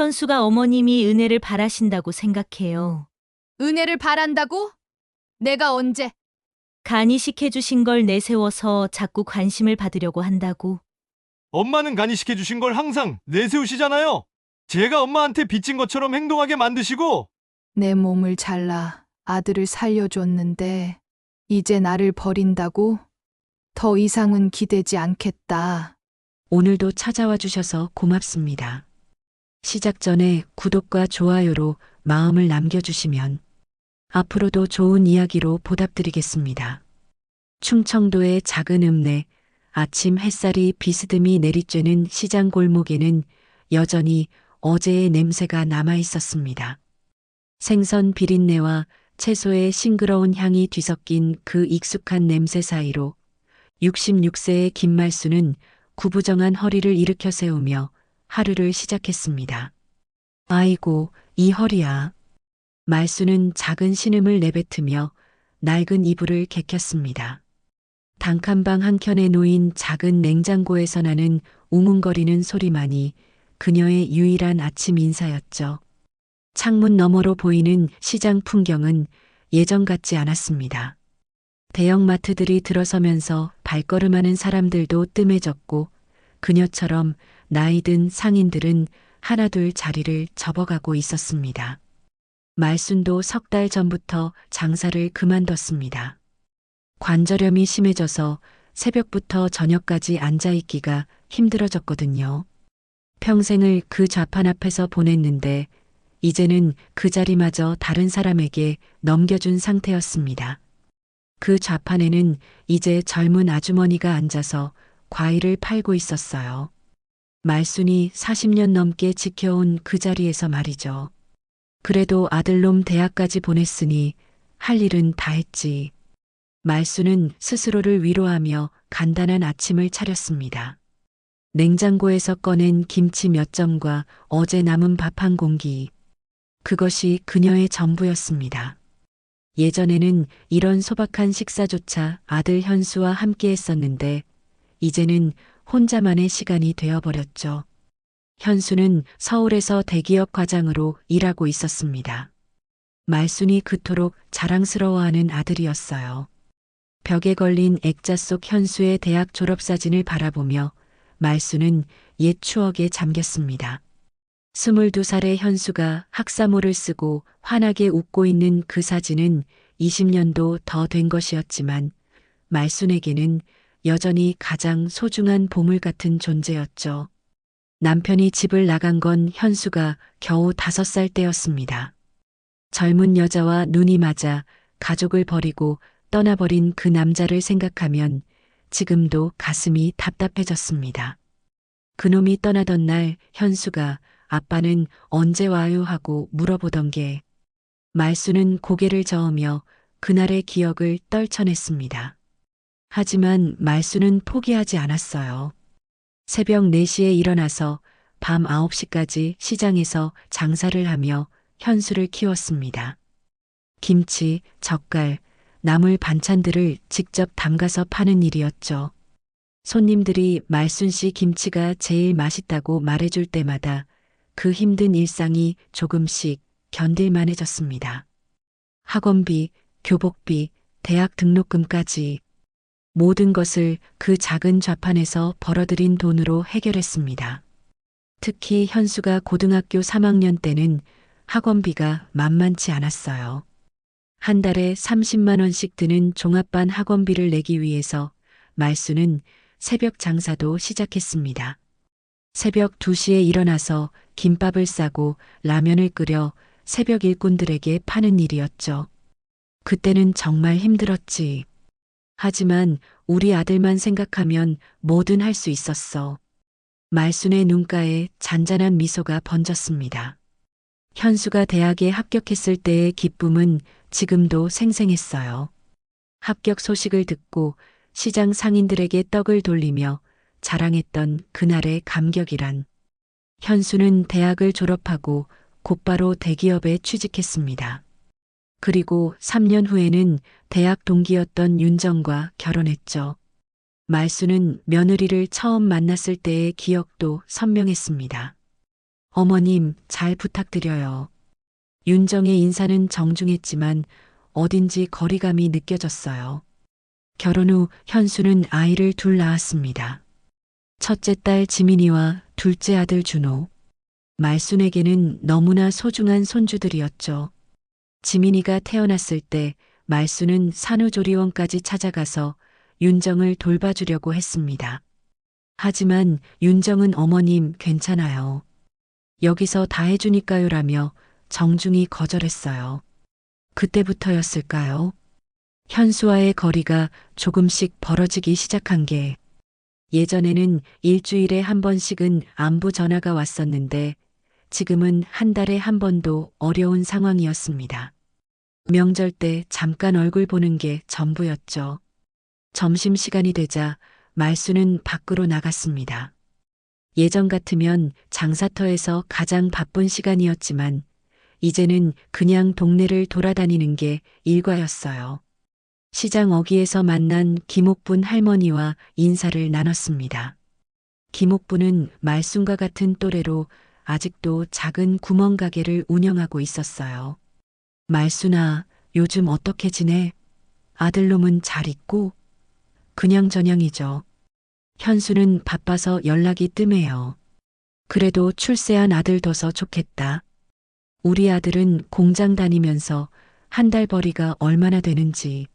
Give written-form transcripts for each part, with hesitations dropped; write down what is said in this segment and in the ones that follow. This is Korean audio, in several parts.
현수가 어머님이 은혜를 바라신다고 생각해요. 은혜를 바란다고? 내가 언제? 간이식해주신 걸 내세워서 자꾸 관심을 받으려고 한다고. 엄마는 간이시켜주신 걸 항상 내세우시잖아요. 제가 엄마한테 빚진 것처럼 행동하게 만드시고. 내 몸을 잘라 아들을 살려줬는데 이제 나를 버린다고? 더 이상은 기대지 않겠다. 오늘도 찾아와 주셔서 고맙습니다. 시작 전에 구독과 좋아요로 마음을 남겨주시면 앞으로도 좋은 이야기로 보답드리겠습니다. 충청도의 작은 읍내, 아침 햇살이 비스듬히 내리쬐는 시장 골목에는 여전히 어제의 냄새가 남아 있었습니다. 생선 비린내와 채소의 싱그러운 향이 뒤섞인 그 익숙한 냄새 사이로 66세의 김말수는 구부정한 허리를 일으켜 세우며 하루를 시작했습니다. 아이고, 이 허리야. 말수는 작은 신음을 내뱉으며 낡은 이불을 개켰습니다. 단칸방 한켠에 놓인 작은 냉장고에서 나는 웅웅거리는 소리만이 그녀의 유일한 아침 인사였죠. 창문 너머로 보이는 시장 풍경은 예전 같지 않았습니다. 대형마트들이 들어서면서 발걸음하는 사람들도 뜸해졌고 그녀처럼 나이든 상인들은 하나둘 자리를 접어가고 있었습니다. 말순도 석 달 전부터 장사를 그만뒀습니다. 관절염이 심해져서 새벽부터 저녁까지 앉아있기가 힘들어졌거든요. 평생을 그 좌판 앞에서 보냈는데 이제는 그 자리마저 다른 사람에게 넘겨준 상태였습니다. 그 좌판에는 이제 젊은 아주머니가 앉아서 과일을 팔고 있었어요. 말순이 40년 넘게 지켜온 그 자리에서 말이죠. 그래도 아들놈 대학까지 보냈으니 할 일은 다 했지. 말순은 스스로를 위로하며 간단한 아침을 차렸습니다. 냉장고에서 꺼낸 김치 몇 점과 어제 남은 밥 한 공기. 그것이 그녀의 전부였습니다. 예전에는 이런 소박한 식사조차 아들 현수와 함께 했었는데 이제는 혼자만의 시간이 되어버렸죠. 현수는 서울에서 대기업 과장으로 일하고 있었습니다. 말순이 그토록 자랑스러워하는 아들이었어요. 벽에 걸린 액자 속 현수의 대학 졸업사진을 바라보며 말순은 옛 추억에 잠겼습니다. 22살의 현수가 학사모를 쓰고 환하게 웃고 있는 그 사진은 20년도 더 된 것이었지만 말순에게는 여전히 가장 소중한 보물 같은 존재였죠. 남편이 집을 나간 건 현수가 겨우 5살 때였습니다. 젊은 여자와 눈이 맞아 가족을 버리고 떠나버린 그 남자를 생각하면 지금도 가슴이 답답해졌습니다. 그놈이 떠나던 날 현수가 아빠는 언제 와요 하고 물어보던 게 말수는 고개를 저으며 그날의 기억을 떨쳐냈습니다. 하지만 말수는 포기하지 않았어요. 새벽 4시에 일어나서 밤 9시까지 시장에서 장사를 하며 현수를 키웠습니다. 김치, 젓갈, 나물 반찬들을 직접 담가서 파는 일이었죠. 손님들이 말순 씨 김치가 제일 맛있다고 말해줄 때마다 그 힘든 일상이 조금씩 견딜만해졌습니다. 학원비, 교복비, 대학 등록금까지 모든 것을 그 작은 좌판에서 벌어들인 돈으로 해결했습니다. 특히 현수가 고등학교 3학년 때는 학원비가 만만치 않았어요. 한 달에 30만 원씩 드는 종합반 학원비를 내기 위해서 말수는 새벽 장사도 시작했습니다. 새벽 2시에 일어나서 김밥을 싸고 라면을 끓여 새벽 일꾼들에게 파는 일이었죠. 그때는 정말 힘들었지. 하지만 우리 아들만 생각하면 뭐든 할 수 있었어. 말순의 눈가에 잔잔한 미소가 번졌습니다. 현수가 대학에 합격했을 때의 기쁨은 지금도 생생했어요. 합격 소식을 듣고 시장 상인들에게 떡을 돌리며 자랑했던 그날의 감격이란. 현수는 대학을 졸업하고 곧바로 대기업에 취직했습니다. 그리고 3년 후에는 대학 동기였던 윤정과 결혼했죠. 말수는 며느리를 처음 만났을 때의 기억도 선명했습니다. 어머님, 잘 부탁드려요. 윤정의 인사는 정중했지만 어딘지 거리감이 느껴졌어요. 결혼 후 현수는 아이를 둘 낳았습니다. 첫째 딸 지민이와 둘째 아들 준호. 말순에게는 너무나 소중한 손주들이었죠. 지민이가 태어났을 때 말순은 산후조리원까지 찾아가서 윤정을 돌봐주려고 했습니다. 하지만 윤정은 어머님 괜찮아요. 여기서 다 해주니까요라며 정중히 거절했어요. 그때부터였을까요? 현수와의 거리가 조금씩 벌어지기 시작한 게 예전에는 일주일에 한 번씩은 안부 전화가 왔었는데 지금은 한 달에 한 번도 어려운 상황이었습니다. 명절 때 잠깐 얼굴 보는 게 전부였죠. 점심시간이 되자 말수는 밖으로 나갔습니다. 예전 같으면 장사터에서 가장 바쁜 시간이었지만 이제는 그냥 동네를 돌아다니는 게 일과였어요. 시장 어귀에서 만난 김옥분 할머니와 인사를 나눴습니다. 김옥분은 말순과 같은 또래로 아직도 작은 구멍가게를 운영하고 있었어요. 말순아, 요즘 어떻게 지내? 아들놈은 잘 있고? 그냥저냥이죠. 현수는 바빠서 연락이 뜸해요. 그래도 출세한 아들 둬서 좋겠다. 우리 아들은 공장 다니면서 한 달 벌이가 얼마나 되는지.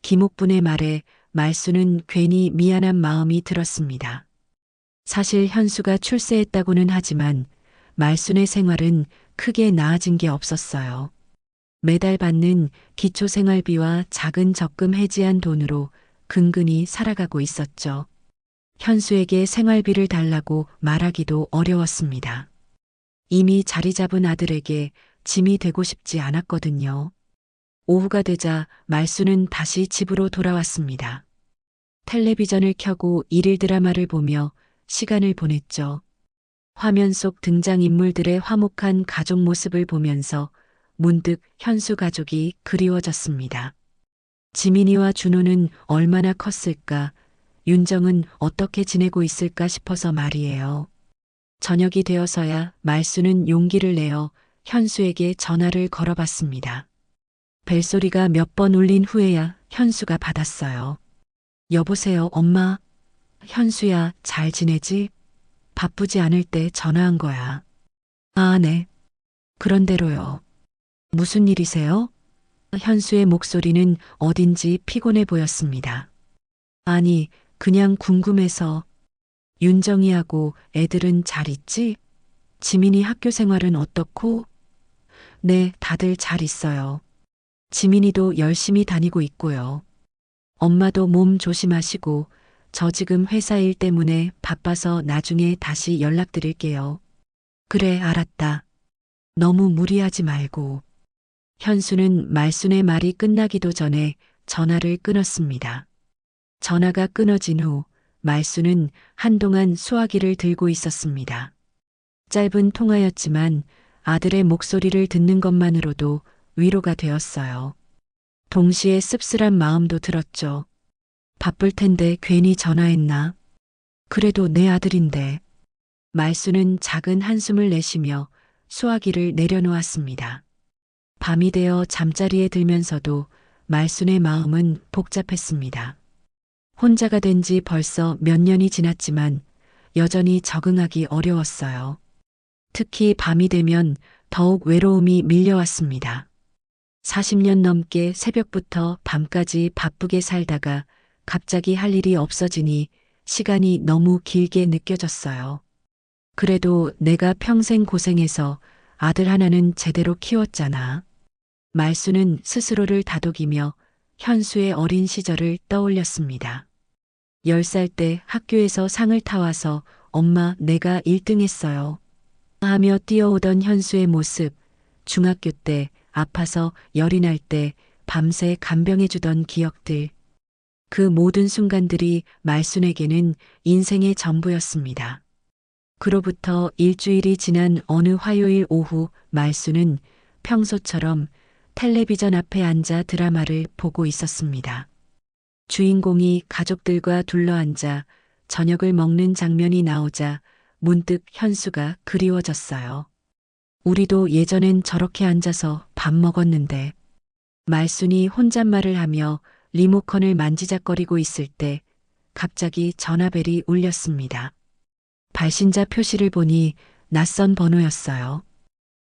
김옥분의 말에 말수는 괜히 미안한 마음이 들었습니다. 사실 현수가 출세했다고는 하지만 말순의 생활은 크게 나아진 게 없었어요. 매달 받는 기초생활비와 작은 적금 해지한 돈으로 근근히 살아가고 있었죠. 현수에게 생활비를 달라고 말하기도 어려웠습니다. 이미 자리 잡은 아들에게 짐이 되고 싶지 않았거든요. 오후가 되자 말수는 다시 집으로 돌아왔습니다. 텔레비전을 켜고 일일 드라마를 보며 시간을 보냈죠. 화면 속 등장인물들의 화목한 가족 모습을 보면서 문득 현수 가족이 그리워졌습니다. 지민이와 준호는 얼마나 컸을까, 윤정은 어떻게 지내고 있을까 싶어서 말이에요. 저녁이 되어서야 말수는 용기를 내어 현수에게 전화를 걸어봤습니다. 벨소리가 몇 번 울린 후에야 현수가 받았어요. 여보세요, 엄마. 현수야, 잘 지내지? 바쁘지 않을 때 전화한 거야. 아, 네. 그런대로요. 무슨 일이세요? 현수의 목소리는 어딘지 피곤해 보였습니다. 아니, 그냥 궁금해서. 윤정이하고 애들은 잘 있지? 지민이 학교 생활은 어떻고? 네, 다들 잘 있어요. 지민이도 열심히 다니고 있고요. 엄마도 몸 조심하시고 저 지금 회사 일 때문에 바빠서 나중에 다시 연락드릴게요. 그래, 알았다. 너무 무리하지 말고. 현수는 말순의 말이 끝나기도 전에 전화를 끊었습니다. 전화가 끊어진 후 말순은 한동안 수화기를 들고 있었습니다. 짧은 통화였지만 아들의 목소리를 듣는 것만으로도 위로가 되었어요. 동시에 씁쓸한 마음도 들었죠. 바쁠 텐데 괜히 전화했나? 그래도 내 아들인데. 말수는 작은 한숨을 내쉬며 수화기를 내려놓았습니다. 밤이 되어 잠자리에 들면서도 말순의 마음은 복잡했습니다. 혼자가 된 지 벌써 몇 년이 지났지만 여전히 적응하기 어려웠어요. 특히 밤이 되면 더욱 외로움이 밀려왔습니다. 40년 넘게 새벽부터 밤까지 바쁘게 살다가 갑자기 할 일이 없어지니 시간이 너무 길게 느껴졌어요. 그래도 내가 평생 고생해서 아들 하나는 제대로 키웠잖아. 말수는 스스로를 다독이며 현수의 어린 시절을 떠올렸습니다. 10살 때 학교에서 상을 타와서 엄마 내가 1등 했어요. 하며 뛰어오던 현수의 모습, 중학교 때 아파서 열이 날 때 밤새 간병해주던 기억들. 그 모든 순간들이 말순에게는 인생의 전부였습니다. 그로부터 일주일이 지난 어느 화요일 오후 말순은 평소처럼 텔레비전 앞에 앉아 드라마를 보고 있었습니다. 주인공이 가족들과 둘러앉아 저녁을 먹는 장면이 나오자 문득 현수가 그리워졌어요. 우리도 예전엔 저렇게 앉아서 밥 먹었는데. 말순이 혼잣말을 하며 리모컨을 만지작거리고 있을 때 갑자기 전화벨이 울렸습니다. 발신자 표시를 보니 낯선 번호였어요.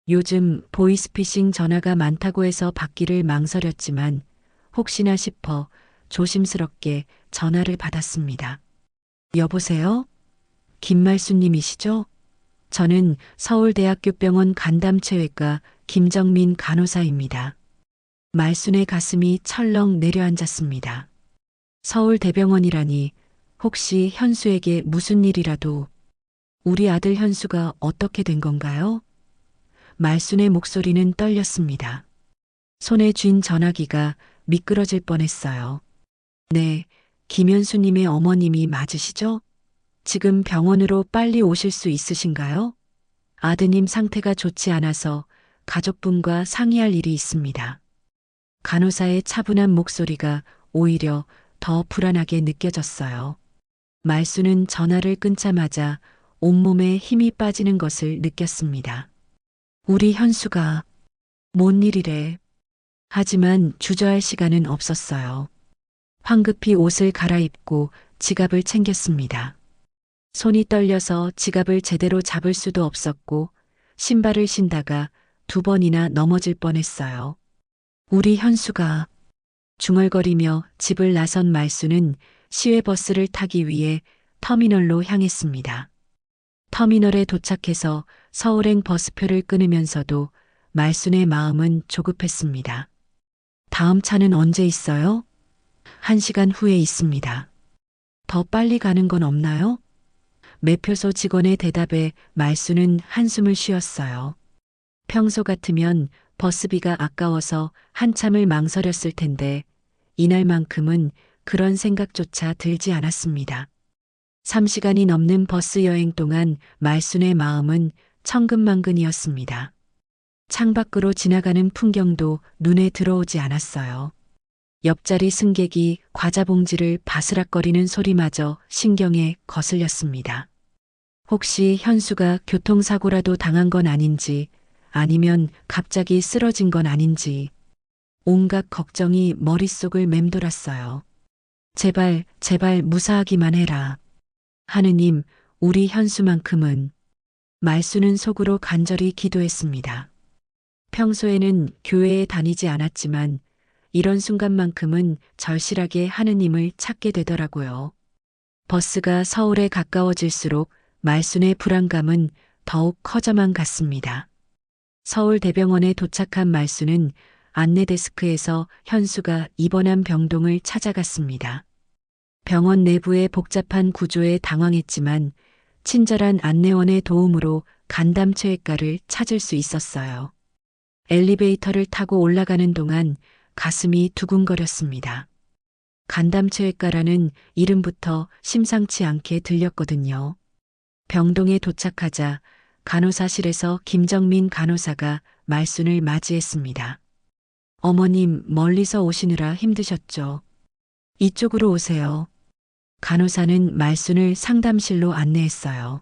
요즘 보이스피싱 전화가 많다고 해서 받기를 망설였지만 혹시나 싶어 조심스럽게 전화를 받았습니다. 여보세요? 김말순님이시죠? 저는 서울대학교병원 간담체외과 김정민 간호사입니다. 말순의 가슴이 철렁 내려앉았습니다. 서울대병원이라니 혹시 현수에게 무슨 일이라도. 우리 아들 현수가 어떻게 된 건가요? 말순의 목소리는 떨렸습니다. 손에 쥔 전화기가 미끄러질 뻔했어요. 네, 김현수님의 어머님이 맞으시죠? 지금 병원으로 빨리 오실 수 있으신가요? 아드님 상태가 좋지 않아서 가족분과 상의할 일이 있습니다. 간호사의 차분한 목소리가 오히려 더 불안하게 느껴졌어요. 말수는 전화를 끊자마자 온몸에 힘이 빠지는 것을 느꼈습니다. 우리 현수가 뭔 일이래. 하지만 주저할 시간은 없었어요. 황급히 옷을 갈아입고 지갑을 챙겼습니다. 손이 떨려서 지갑을 제대로 잡을 수도 없었고 신발을 신다가 2번이나 넘어질 뻔했어요. 우리 현수가. 중얼거리며 집을 나선 말수는 시외버스를 타기 위해 터미널로 향했습니다. 터미널에 도착해서 서울행 버스표를 끊으면서도 말순의 마음은 조급했습니다. 다음 차는 언제 있어요? 1시간 후에 있습니다. 더 빨리 가는 건 없나요? 매표소 직원의 대답에 말순은 한숨을 쉬었어요. 평소 같으면 버스비가 아까워서 한참을 망설였을 텐데 이날만큼은 그런 생각조차 들지 않았습니다. 3시간이 넘는 버스 여행 동안 말순의 마음은 천근만근이었습니다. 창밖으로 지나가는 풍경도 눈에 들어오지 않았어요. 옆자리 승객이 과자 봉지를 바스락거리는 소리마저 신경에 거슬렸습니다. 혹시 현수가 교통사고라도 당한 건 아닌지, 아니면 갑자기 쓰러진 건 아닌지 온갖 걱정이 머릿속을 맴돌았어요. 제발, 제발 무사하기만 해라. 하느님, 우리 현수만큼은. 말수는 속으로 간절히 기도했습니다. 평소에는 교회에 다니지 않았지만 이런 순간만큼은 절실하게 하느님을 찾게 되더라고요. 버스가 서울에 가까워질수록 말순의 불안감은 더욱 커져만 갔습니다. 서울대병원에 도착한 말순은 안내데스크에서 현수가 입원한 병동을 찾아갔습니다. 병원 내부의 복잡한 구조에 당황했지만 친절한 안내원의 도움으로 간담체외과를 찾을 수 있었어요. 엘리베이터를 타고 올라가는 동안 가슴이 두근거렸습니다. 간담체외과라는 이름부터 심상치 않게 들렸거든요. 병동에 도착하자 간호사실에서 김정민 간호사가 말순을 맞이했습니다. 어머님, 멀리서 오시느라 힘드셨죠? 이쪽으로 오세요. 간호사는 말순을 상담실로 안내했어요.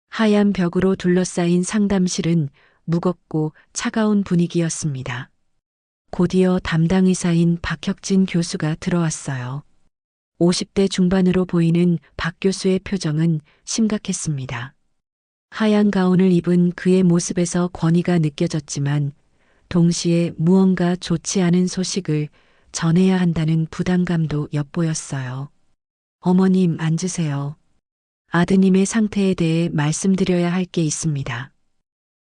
하얀 벽으로 둘러싸인 상담실은 무겁고 차가운 분위기였습니다. 곧이어 담당 의사인 박혁진 교수가 들어왔어요. 50대 중반으로 보이는 박 교수의 표정은 심각했습니다. 하얀 가운을 입은 그의 모습에서 권위가 느껴졌지만 동시에 무언가 좋지 않은 소식을 전해야 한다는 부담감도 엿보였어요. 어머님, 앉으세요. 아드님의 상태에 대해 말씀드려야 할 게 있습니다.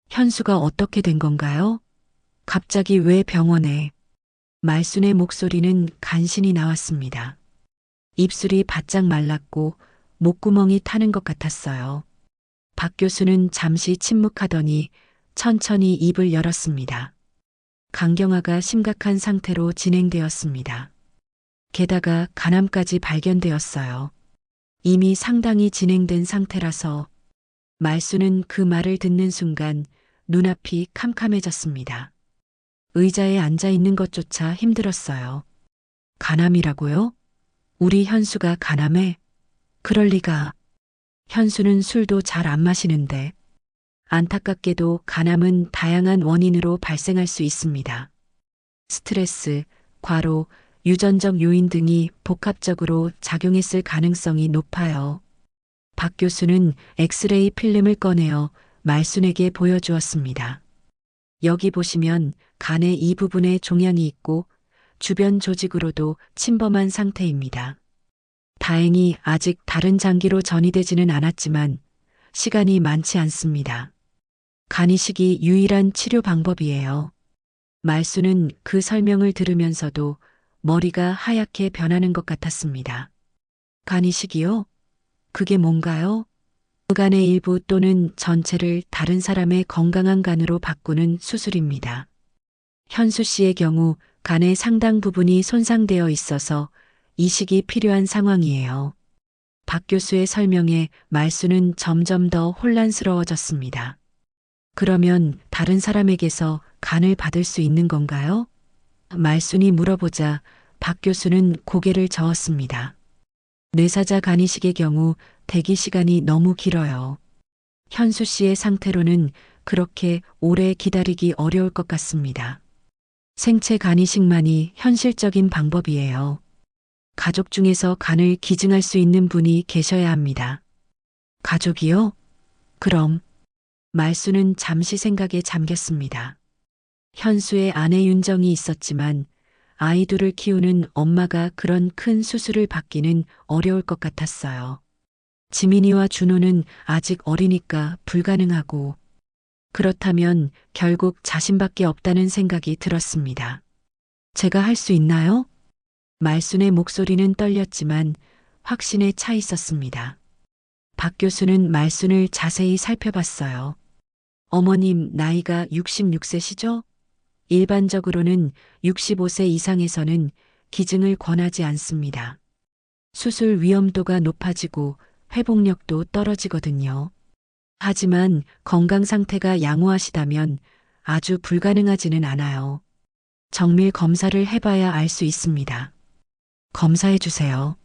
현수가 어떻게 된 건가요? 갑자기 왜 병원에? 말순의 목소리는 간신히 나왔습니다. 입술이 바짝 말랐고 목구멍이 타는 것 같았어요. 박 교수는 잠시 침묵하더니 천천히 입을 열었습니다. 간경화가 심각한 상태로 진행되었습니다. 게다가 간암까지 발견되었어요. 이미 상당히 진행된 상태라서. 말수는 그 말을 듣는 순간 눈앞이 캄캄해졌습니다. 의자에 앉아 있는 것조차 힘들었어요. 간암이라고요? 우리 현수가 간암에? 그럴 리가. 현수는 술도 잘 안 마시는데 안타깝게도 간암은 다양한 원인으로 발생할 수 있습니다. 스트레스, 과로, 유전적 요인 등이 복합적으로 작용했을 가능성이 높아요. 박 교수는 엑스레이 필름을 꺼내어 말순에게 보여주었습니다. 여기 보시면 간의 이 부분에 종양이 있고 주변 조직으로도 침범한 상태입니다. 다행히 아직 다른 장기로 전이되지는 않았지만 시간이 많지 않습니다. 간이식이 유일한 치료 방법이에요. 말수는 그 설명을 들으면서도 머리가 하얗게 변하는 것 같았습니다. 간이식이요? 그게 뭔가요? 간의 일부 또는 전체를 다른 사람의 건강한 간으로 바꾸는 수술입니다. 현수 씨의 경우 간의 상당 부분이 손상되어 있어서 이식이 필요한 상황이에요. 박 교수의 설명에 말수는 점점 더 혼란스러워졌습니다. 그러면 다른 사람에게서 간을 받을 수 있는 건가요? 말순이 물어보자 박 교수는 고개를 저었습니다. 뇌사자 간이식의 경우 대기 시간이 너무 길어요. 현수 씨의 상태로는 그렇게 오래 기다리기 어려울 것 같습니다. 생체 간이식만이 현실적인 방법이에요. 가족 중에서 간을 기증할 수 있는 분이 계셔야 합니다. 가족이요? 그럼 말수는 잠시 생각에 잠겼습니다. 현수의 아내 윤정이 있었지만 아이 둘을 키우는 엄마가 그런 큰 수술을 받기는 어려울 것 같았어요. 지민이와 준호는 아직 어리니까 불가능하고 그렇다면 결국 자신밖에 없다는 생각이 들었습니다. 제가 할 수 있나요? 말순의 목소리는 떨렸지만 확신에 차 있었습니다. 박 교수는 말순을 자세히 살펴봤어요. 어머님 나이가 66세시죠? 일반적으로는 65세 이상에서는 기증을 권하지 않습니다. 수술 위험도가 높아지고 회복력도 떨어지거든요. 하지만 건강 상태가 양호하시다면 아주 불가능하지는 않아요. 정밀 검사를 해봐야 알 수 있습니다. 검사해 주세요.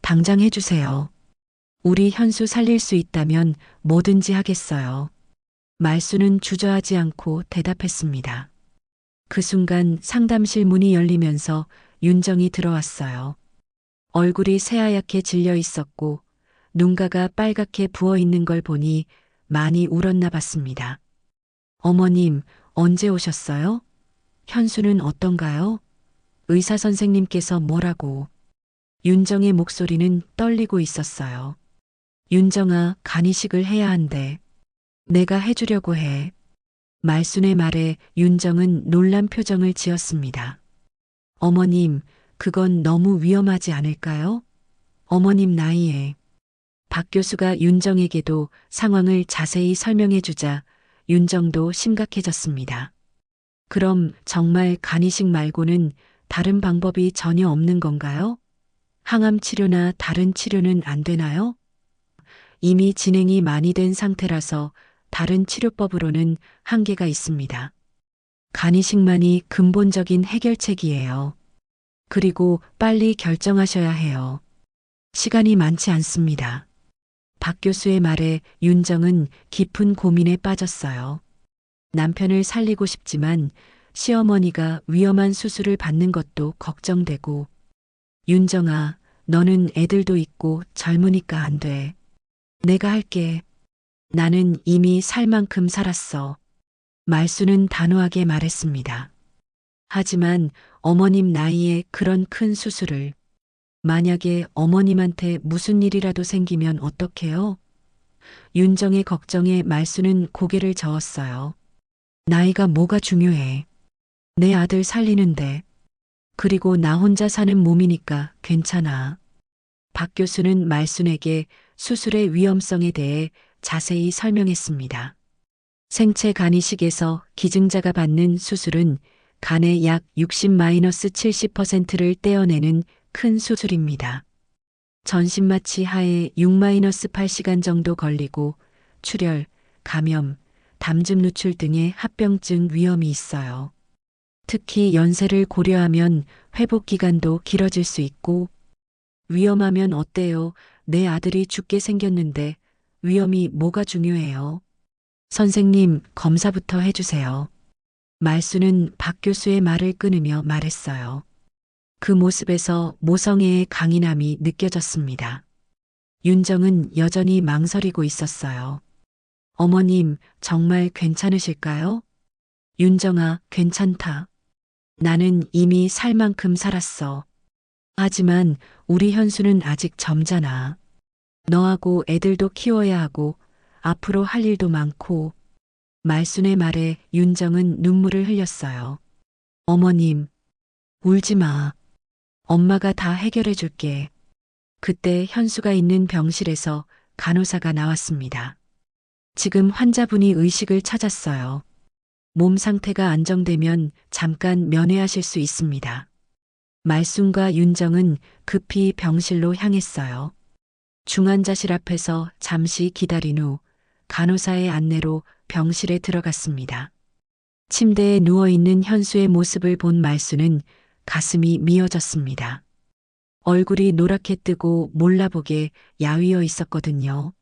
당장 해주세요. 우리 현수 살릴 수 있다면 뭐든지 하겠어요. 말수는 주저하지 않고 대답했습니다. 그 순간 상담실 문이 열리면서 윤정이 들어왔어요. 얼굴이 새하얗게 질려 있었고 눈가가 빨갛게 부어 있는 걸 보니 많이 울었나 봤습니다. 어머님, 언제 오셨어요? 현수는 어떤가요? 의사 선생님께서 뭐라고? 윤정의 목소리는 떨리고 있었어요. 윤정아, 간이식을 해야 한대. 내가 해주려고 해. 말순의 말에 윤정은 놀란 표정을 지었습니다. 어머님, 그건 너무 위험하지 않을까요? 어머님 나이에. 박 교수가 윤정에게도 상황을 자세히 설명해 주자 윤정도 심각해졌습니다. 그럼 정말 간이식 말고는 다른 방법이 전혀 없는 건가요? 항암 치료나 다른 치료는 안 되나요? 이미 진행이 많이 된 상태라서 다른 치료법으로는 한계가 있습니다. 간이식만이 근본적인 해결책이에요. 그리고 빨리 결정하셔야 해요. 시간이 많지 않습니다. 박 교수의 말에 윤정은 깊은 고민에 빠졌어요. 남편을 살리고 싶지만 시어머니가 위험한 수술을 받는 것도 걱정되고 윤정아, 너는 애들도 있고 젊으니까 안 돼. 내가 할게. 나는 이미 살 만큼 살았어. 말수는 단호하게 말했습니다. 하지만 어머님 나이에 그런 큰 수술을 만약에 어머님한테 무슨 일이라도 생기면 어떡해요? 윤정의 걱정에 말수는 고개를 저었어요. 나이가 뭐가 중요해. 내 아들 살리는데. 그리고 나 혼자 사는 몸이니까 괜찮아. 박 교수는 말순에게 수술의 위험성에 대해 자세히 설명했습니다. 생체 간이식에서 기증자가 받는 수술은 간의 약 60-70%를 떼어내는 큰 수술입니다. 전신마취 하에 6-8시간 정도 걸리고 출혈, 감염, 담즙 누출 등의 합병증 위험이 있어요. 특히 연세를 고려하면 회복 기간도 길어질 수 있고 위험하면 어때요? 내 아들이 죽게 생겼는데 위험이 뭐가 중요해요? 선생님, 검사부터 해주세요. 말수는 박 교수의 말을 끊으며 말했어요. 그 모습에서 모성애의 강인함이 느껴졌습니다. 윤정은 여전히 망설이고 있었어요. 어머님, 정말 괜찮으실까요? 윤정아, 괜찮다. 나는 이미 살 만큼 살았어. 하지만 우리 현수는 아직 젊잖아. 너하고 애들도 키워야 하고 앞으로 할 일도 많고. 말순의 말에 윤정은 눈물을 흘렸어요. 어머님, 울지 마. 엄마가 다 해결해 줄게. 그때 현수가 있는 병실에서 간호사가 나왔습니다. 지금 환자분이 의식을 찾았어요. 몸 상태가 안정되면 잠깐 면회하실 수 있습니다. 말순과 윤정은 급히 병실로 향했어요. 중환자실 앞에서 잠시 기다린 후 간호사의 안내로 병실에 들어갔습니다. 침대에 누워있는 현수의 모습을 본 말수는 가슴이 미어졌습니다. 얼굴이 노랗게 뜨고 몰라보게 야위어 있었거든요.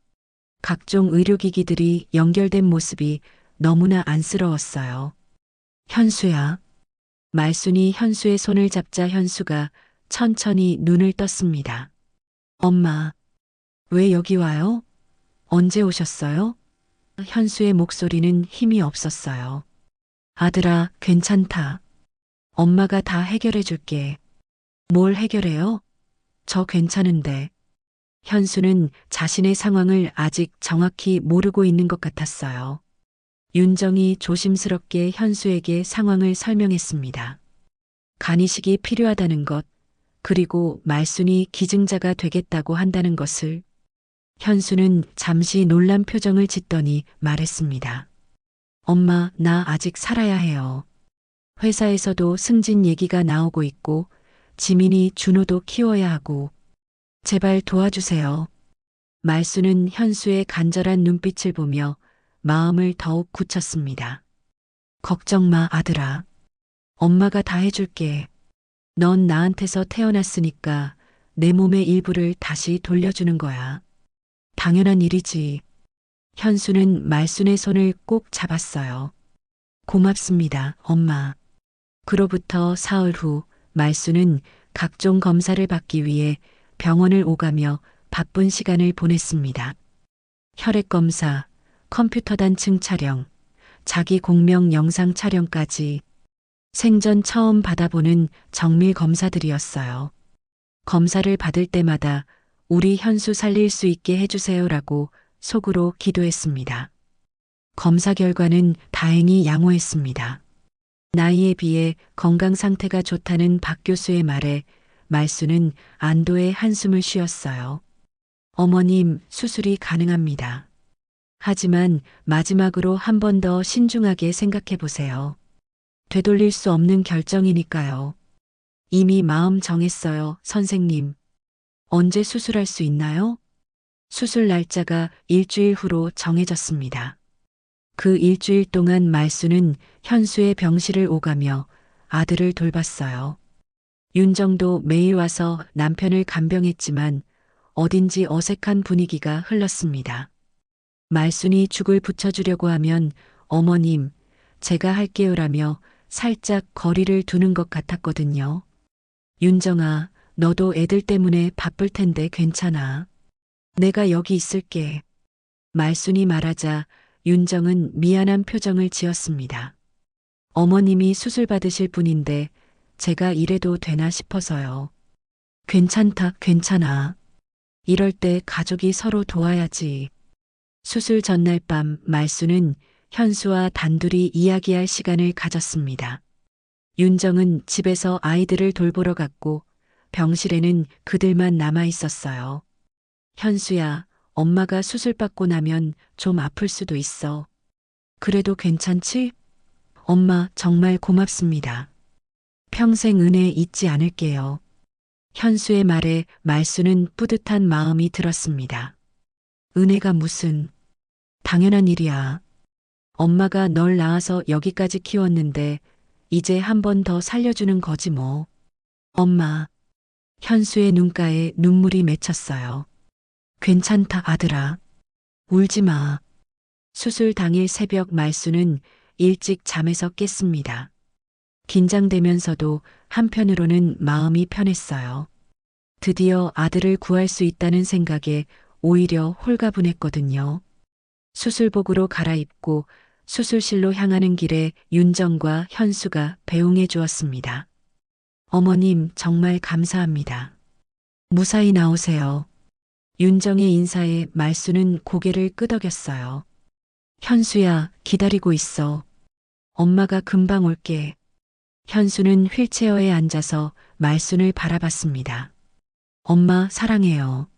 각종 의료기기들이 연결된 모습이 너무나 안쓰러웠어요. 현수야. 말순이 현수의 손을 잡자 현수가 천천히 눈을 떴습니다. 엄마, 왜 여기 와요? 언제 오셨어요? 현수의 목소리는 힘이 없었어요. 아들아, 괜찮다. 엄마가 다 해결해 줄게. 뭘 해결해요? 저 괜찮은데. 현수는 자신의 상황을 아직 정확히 모르고 있는 것 같았어요. 윤정이 조심스럽게 현수에게 상황을 설명했습니다. 간이식이 필요하다는 것, 그리고 말순이 기증자가 되겠다고 한다는 것을. 현수는 잠시 놀란 표정을 짓더니 말했습니다. 엄마, 나 아직 살아야 해요. 회사에서도 승진 얘기가 나오고 있고, 지민이 준호도 키워야 하고, 제발 도와주세요. 말수는 현수의 간절한 눈빛을 보며 마음을 더욱 굳혔습니다. 걱정 마, 아들아. 엄마가 다 해줄게. 넌 나한테서 태어났으니까 내 몸의 일부를 다시 돌려주는 거야. 당연한 일이지. 현수는 말순의 손을 꼭 잡았어요. 고맙습니다, 엄마. 그로부터 사흘 후 말순은 각종 검사를 받기 위해 병원을 오가며 바쁜 시간을 보냈습니다. 혈액검사, 컴퓨터 단층 촬영, 자기 공명 영상 촬영까지 생전 처음 받아보는 정밀 검사들이었어요. 검사를 받을 때마다 우리 현수 살릴 수 있게 해주세요라고 속으로 기도했습니다. 검사 결과는 다행히 양호했습니다. 나이에 비해 건강 상태가 좋다는 박 교수의 말에 말수는 안도의 한숨을 쉬었어요. 어머님, 수술이 가능합니다. 하지만 마지막으로 한 번 더 신중하게 생각해 보세요. 되돌릴 수 없는 결정이니까요. 이미 마음 정했어요, 선생님. 언제 수술할 수 있나요? 수술 날짜가 일주일 후로 정해졌습니다. 그 일주일 동안 말수는 현수의 병실을 오가며 아들을 돌봤어요. 윤정도 매일 와서 남편을 간병했지만 어딘지 어색한 분위기가 흘렀습니다. 말순이 죽을 붙여주려고 하면 어머님, 제가 할게요라며 살짝 거리를 두는 것 같았거든요. 윤정아, 너도 애들 때문에 바쁠 텐데 괜찮아. 내가 여기 있을게. 말순이 말하자 윤정은 미안한 표정을 지었습니다. 어머님이 수술 받으실 분인데 제가 이래도 되나 싶어서요. 괜찮다, 괜찮아. 이럴 때 가족이 서로 도와야지. 수술 전날 밤 말수는 현수와 단둘이 이야기할 시간을 가졌습니다. 윤정은 집에서 아이들을 돌보러 갔고 병실에는 그들만 남아 있었어요. 현수야, 엄마가 수술 받고 나면 좀 아플 수도 있어. 그래도 괜찮지? 엄마, 정말 고맙습니다. 평생 은혜 잊지 않을게요. 현수의 말에 말수는 뿌듯한 마음이 들었습니다. 은혜가 무슨, 당연한 일이야. 엄마가 널 낳아서 여기까지 키웠는데 이제 한 번 더 살려주는 거지 뭐. 엄마. 현수의 눈가에 눈물이 맺혔어요. 괜찮다, 아들아. 울지 마. 수술 당일 새벽 말수는 일찍 잠에서 깼습니다. 긴장되면서도 한편으로는 마음이 편했어요. 드디어 아들을 구할 수 있다는 생각에 오히려 홀가분했거든요. 수술복으로 갈아입고 수술실로 향하는 길에 윤정과 현수가 배웅해 주었습니다. 어머님, 정말 감사합니다. 무사히 나오세요. 윤정의 인사에 말수는 고개를 끄덕였어요. 현수야, 기다리고 있어. 엄마가 금방 올게. 현수는 휠체어에 앉아서 말순을 바라봤습니다. 엄마, 사랑해요.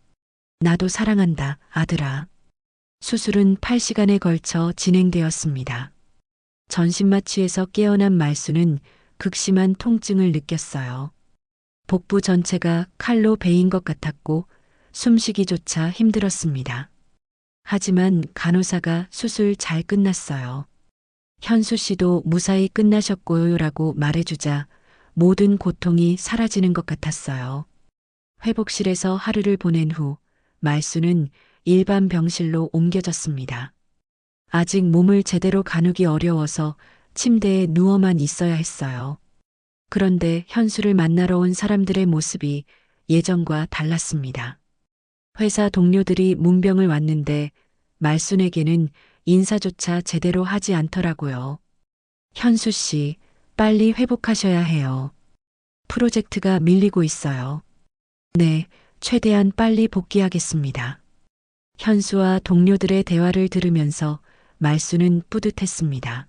나도 사랑한다, 아들아. 수술은 8시간에 걸쳐 진행되었습니다. 전신마취에서 깨어난 말수는 극심한 통증을 느꼈어요. 복부 전체가 칼로 베인 것 같았고 숨쉬기조차 힘들었습니다. 하지만 간호사가 수술 잘 끝났어요. 현수 씨도 무사히 끝나셨고요라고 말해주자 모든 고통이 사라지는 것 같았어요. 회복실에서 하루를 보낸 후 말수는 일반 병실로 옮겨졌습니다. 아직 몸을 제대로 가누기 어려워서 침대에 누워만 있어야 했어요. 그런데 현수를 만나러 온 사람들의 모습이 예전과 달랐습니다. 회사 동료들이 문병을 왔는데 말순에게는 인사조차 제대로 하지 않더라고요. 현수 씨, 빨리 회복하셔야 해요. 프로젝트가 밀리고 있어요. 네, 최대한 빨리 복귀하겠습니다. 현수와 동료들의 대화를 들으면서 말수는 뿌듯했습니다.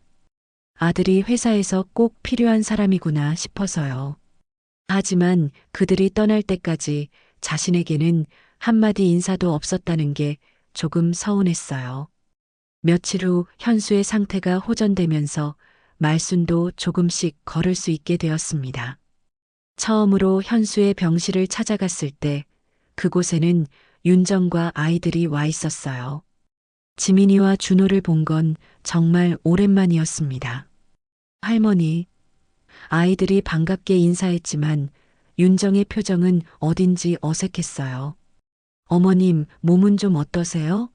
아들이 회사에서 꼭 필요한 사람이구나 싶어서요. 하지만 그들이 떠날 때까지 자신에게는 한마디 인사도 없었다는 게 조금 서운했어요. 며칠 후 현수의 상태가 호전되면서 말순도 조금씩 걸을 수 있게 되었습니다. 처음으로 현수의 병실을 찾아갔을 때 그곳에는 윤정과 아이들이 와 있었어요. 지민이와 준호를 본 건 정말 오랜만이었습니다. 할머니, 아이들이 반갑게 인사했지만 윤정의 표정은 어딘지 어색했어요. 어머님, 몸은 좀 어떠세요?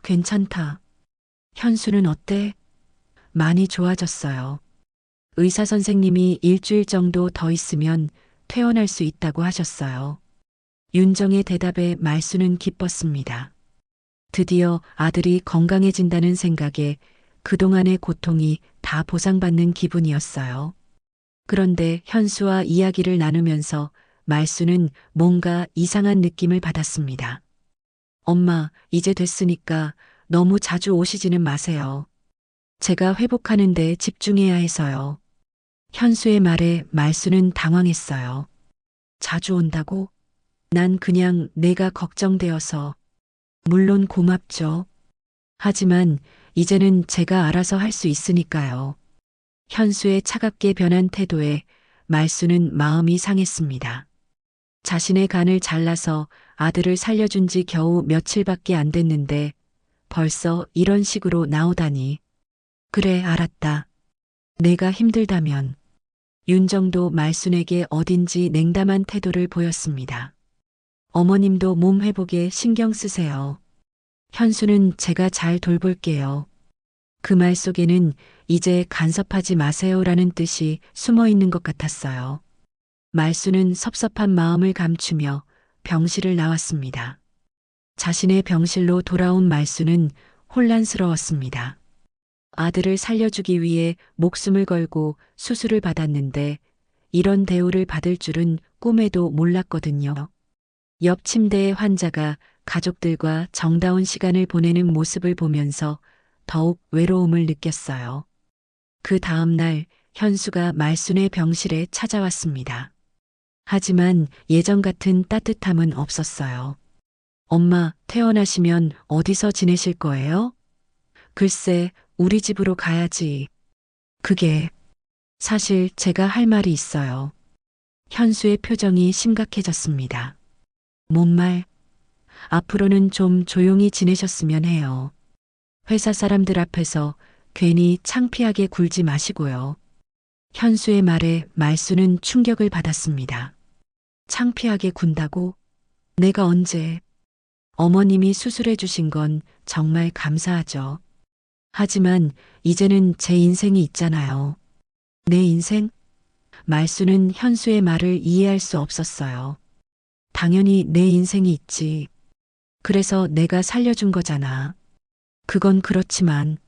괜찮다. 현수는 어때? 많이 좋아졌어요. 의사 선생님이 일주일 정도 더 있으면 퇴원할 수 있다고 하셨어요. 윤정의 대답에 말수는 기뻤습니다. 드디어 아들이 건강해진다는 생각에 그동안의 고통이 다 보상받는 기분이었어요. 그런데 현수와 이야기를 나누면서 말수는 뭔가 이상한 느낌을 받았습니다. 엄마, 이제 됐으니까 너무 자주 오시지는 마세요. 제가 회복하는 데 집중해야 해서요. 현수의 말에 말수는 당황했어요. 자주 온다고? 난 그냥 내가 걱정되어서. 물론 고맙죠. 하지만 이제는 제가 알아서 할 수 있으니까요. 현수의 차갑게 변한 태도에 말수는 마음이 상했습니다. 자신의 간을 잘라서 아들을 살려준 지 겨우 며칠밖에 안 됐는데 벌써 이런 식으로 나오다니. 그래, 알았다. 내가 힘들다면. 윤정도 말순에게 어딘지 냉담한 태도를 보였습니다. 어머님도 몸 회복에 신경 쓰세요. 현수는 제가 잘 돌볼게요. 그 말 속에는 이제 간섭하지 마세요라는 뜻이 숨어 있는 것 같았어요. 말수는 섭섭한 마음을 감추며 병실을 나왔습니다. 자신의 병실로 돌아온 말수는 혼란스러웠습니다. 아들을 살려주기 위해 목숨을 걸고 수술을 받았는데 이런 대우를 받을 줄은 꿈에도 몰랐거든요. 옆 침대의 환자가 가족들과 정다운 시간을 보내는 모습을 보면서 더욱 외로움을 느꼈어요. 그 다음 날 현수가 말순의 병실에 찾아왔습니다. 하지만 예전 같은 따뜻함은 없었어요. 엄마, 퇴원하시면 어디서 지내실 거예요? 글쎄, 우리 집으로 가야지. 그게 사실 제가 할 말이 있어요. 현수의 표정이 심각해졌습니다. 뭔 말? 앞으로는 좀 조용히 지내셨으면 해요. 회사 사람들 앞에서 괜히 창피하게 굴지 마시고요. 현수의 말에 말수는 충격을 받았습니다. 창피하게 군다고? 내가 언제? 어머님이 수술해 주신 건 정말 감사하죠. 하지만 이제는 제 인생이 있잖아요. 내 인생? 말수는 현수의 말을 이해할 수 없었어요. 당연히 내 인생이 있지. 그래서 내가 살려준 거잖아. 그건 그렇지만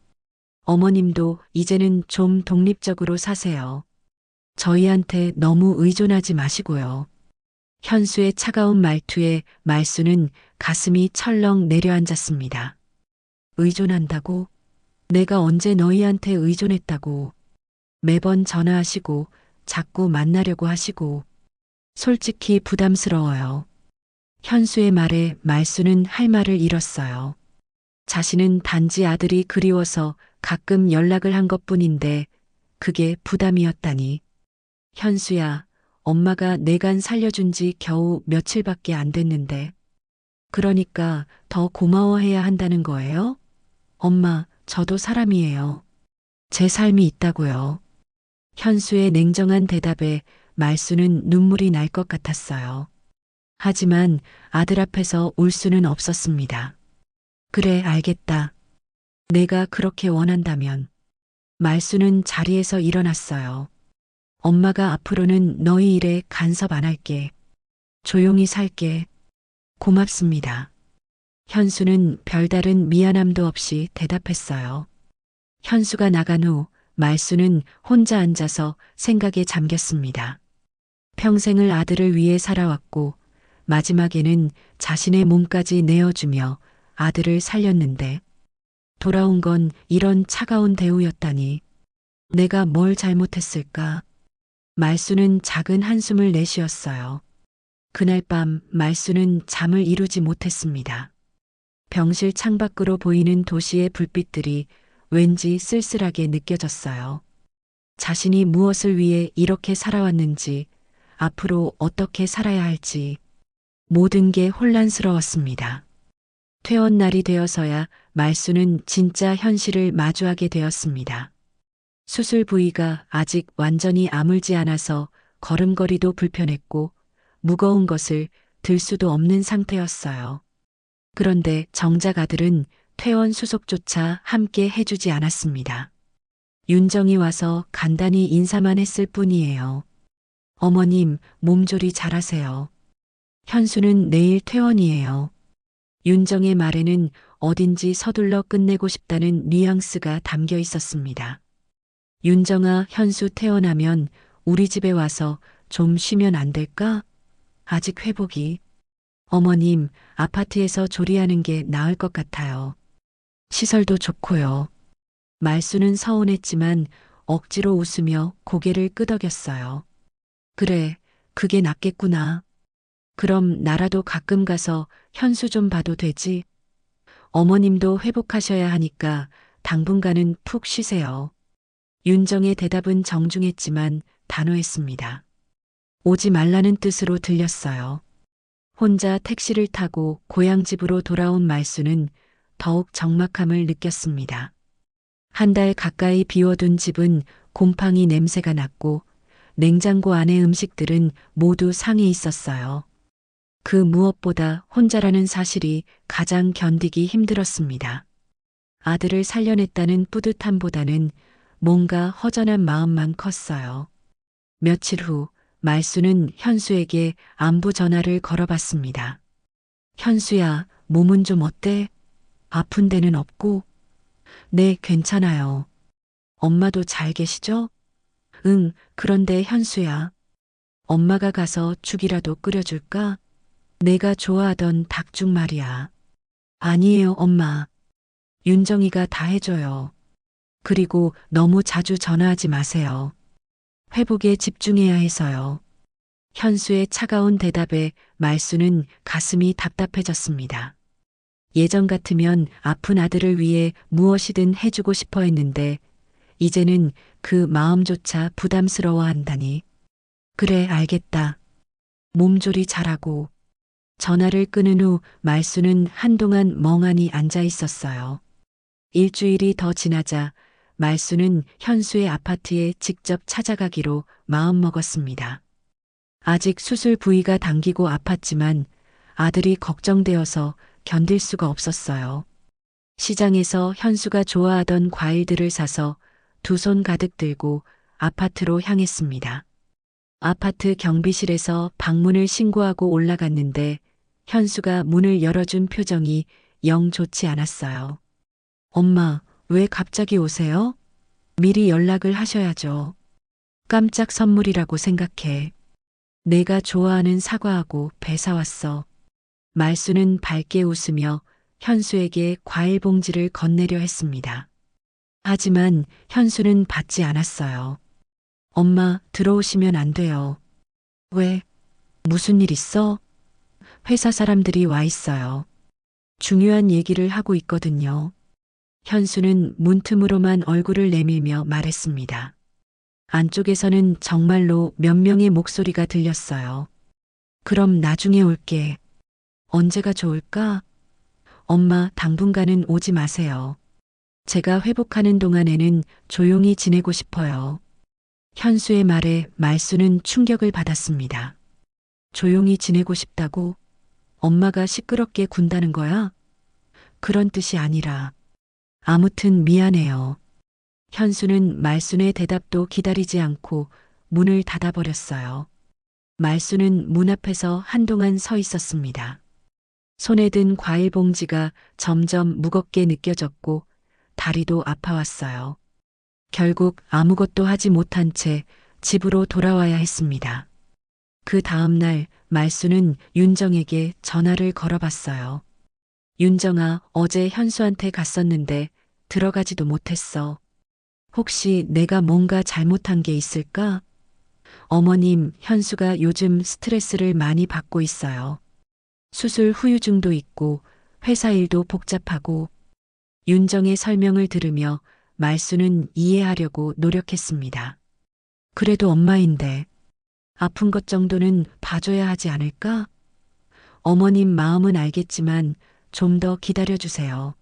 어머님도 이제는 좀 독립적으로 사세요. 저희한테 너무 의존하지 마시고요. 현수의 차가운 말투에 말수는 가슴이 철렁 내려앉았습니다. 의존한다고? 내가 언제 너희한테 의존했다고? 매번 전화하시고 자꾸 만나려고 하시고 솔직히 부담스러워요. 현수의 말에 말수는 할 말을 잃었어요. 자신은 단지 아들이 그리워서 가끔 연락을 한 것뿐인데 그게 부담이었다니. 현수야, 엄마가 내간 살려준 지 겨우 며칠밖에 안 됐는데. 그러니까 더 고마워해야 한다는 거예요? 엄마, 저도 사람이에요. 제 삶이 있다고요. 현수의 냉정한 대답에 말수는 눈물이 날 것 같았어요. 하지만 아들 앞에서 울 수는 없었습니다. 그래, 알겠다. 내가 그렇게 원한다면. 말수는 자리에서 일어났어요. 엄마가 앞으로는 너희 일에 간섭 안 할게. 조용히 살게. 고맙습니다. 현수는 별다른 미안함도 없이 대답했어요. 현수가 나간 후 말수는 혼자 앉아서 생각에 잠겼습니다. 평생을 아들을 위해 살아왔고 마지막에는 자신의 몸까지 내어주며 아들을 살렸는데 돌아온 건 이런 차가운 대우였다니. 내가 뭘 잘못했을까? 말수는 작은 한숨을 내쉬었어요. 그날 밤 말수는 잠을 이루지 못했습니다. 병실 창밖으로 보이는 도시의 불빛들이 왠지 쓸쓸하게 느껴졌어요. 자신이 무엇을 위해 이렇게 살아왔는지, 앞으로 어떻게 살아야 할지, 모든 게 혼란스러웠습니다. 퇴원 날이 되어서야 말수는 진짜 현실을 마주하게 되었습니다. 수술 부위가 아직 완전히 아물지 않아서 걸음걸이도 불편했고 무거운 것을 들 수도 없는 상태였어요. 그런데 정작 아들은 퇴원 수속조차 함께 해주지 않았습니다. 윤정이 와서 간단히 인사만 했을 뿐이에요. 어머님, 몸조리 잘하세요. 현수는 내일 퇴원이에요. 윤정의 말에는 어딘지 서둘러 끝내고 싶다는 뉘앙스가 담겨 있었습니다. 윤정아, 현수 퇴원하면 우리 집에 와서 좀 쉬면 안 될까? 아직 회복이. 어머님, 아파트에서 조리하는 게 나을 것 같아요. 시설도 좋고요. 말수는 서운했지만 억지로 웃으며 고개를 끄덕였어요. 그래, 그게 낫겠구나. 그럼 나라도 가끔 가서 현수 좀 봐도 되지? 어머님도 회복하셔야 하니까 당분간은 푹 쉬세요. 윤정의 대답은 정중했지만 단호했습니다. 오지 말라는 뜻으로 들렸어요. 혼자 택시를 타고 고향집으로 돌아온 말수는 더욱 적막함을 느꼈습니다. 한 달 가까이 비워둔 집은 곰팡이 냄새가 났고 냉장고 안의 음식들은 모두 상해 있었어요. 그 무엇보다 혼자라는 사실이 가장 견디기 힘들었습니다. 아들을 살려냈다는 뿌듯함보다는 뭔가 허전한 마음만 컸어요. 며칠 후 말수는 현수에게 안부 전화를 걸어봤습니다. 현수야, 몸은 좀 어때? 아픈 데는 없고? 네, 괜찮아요. 엄마도 잘 계시죠? 응, 그런데 현수야. 엄마가 가서 죽이라도 끓여줄까? 내가 좋아하던 닭죽 말이야. 아니에요, 엄마. 윤정이가 다 해줘요. 그리고 너무 자주 전화하지 마세요. 회복에 집중해야 해서요. 현수의 차가운 대답에 말수는 가슴이 답답해졌습니다. 예전 같으면 아픈 아들을 위해 무엇이든 해주고 싶어 했는데 이제는 그 마음조차 부담스러워한다니. 그래, 알겠다. 몸조리 잘하고. 전화를 끊은 후 말수는 한동안 멍하니 앉아 있었어요. 일주일이 더 지나자 말수는 현수의 아파트에 직접 찾아가기로 마음먹었습니다. 아직 수술 부위가 당기고 아팠지만 아들이 걱정되어서 견딜 수가 없었어요. 시장에서 현수가 좋아하던 과일들을 사서 두 손 가득 들고 아파트로 향했습니다. 아파트 경비실에서 방문을 신고하고 올라갔는데 현수가 문을 열어준 표정이 영 좋지 않았어요. 엄마, 왜 갑자기 오세요? 미리 연락을 하셔야죠. 깜짝 선물이라고 생각해. 내가 좋아하는 사과하고 배 사왔어. 말수는 밝게 웃으며 현수에게 과일 봉지를 건네려 했습니다. 하지만 현수는 받지 않았어요. 엄마, 들어오시면 안 돼요. 왜? 무슨 일 있어? 회사 사람들이 와 있어요. 중요한 얘기를 하고 있거든요. 현수는 문틈으로만 얼굴을 내밀며 말했습니다. 안쪽에서는 정말로 몇 명의 목소리가 들렸어요. 그럼 나중에 올게. 언제가 좋을까? 엄마, 당분간은 오지 마세요. 제가 회복하는 동안에는 조용히 지내고 싶어요. 현수의 말에 말수는 충격을 받았습니다. 조용히 지내고 싶다고? 엄마가 시끄럽게 군다는 거야? 그런 뜻이 아니라. 아무튼 미안해요. 현수는 말순의 대답도 기다리지 않고 문을 닫아버렸어요. 말순은 문 앞에서 한동안 서 있었습니다. 손에 든 과일 봉지가 점점 무겁게 느껴졌고 다리도 아파왔어요. 결국 아무것도 하지 못한 채 집으로 돌아와야 했습니다. 그 다음 날 말수는 윤정에게 전화를 걸어봤어요. 윤정아, 어제 현수한테 갔었는데 들어가지도 못했어. 혹시 내가 뭔가 잘못한 게 있을까? 어머님, 현수가 요즘 스트레스를 많이 받고 있어요. 수술 후유증도 있고 회사 일도 복잡하고. 윤정의 설명을 들으며 말수는 이해하려고 노력했습니다. 그래도 엄마인데 아픈 것 정도는 봐줘야 하지 않을까? 어머님 마음은 알겠지만 좀 더 기다려주세요.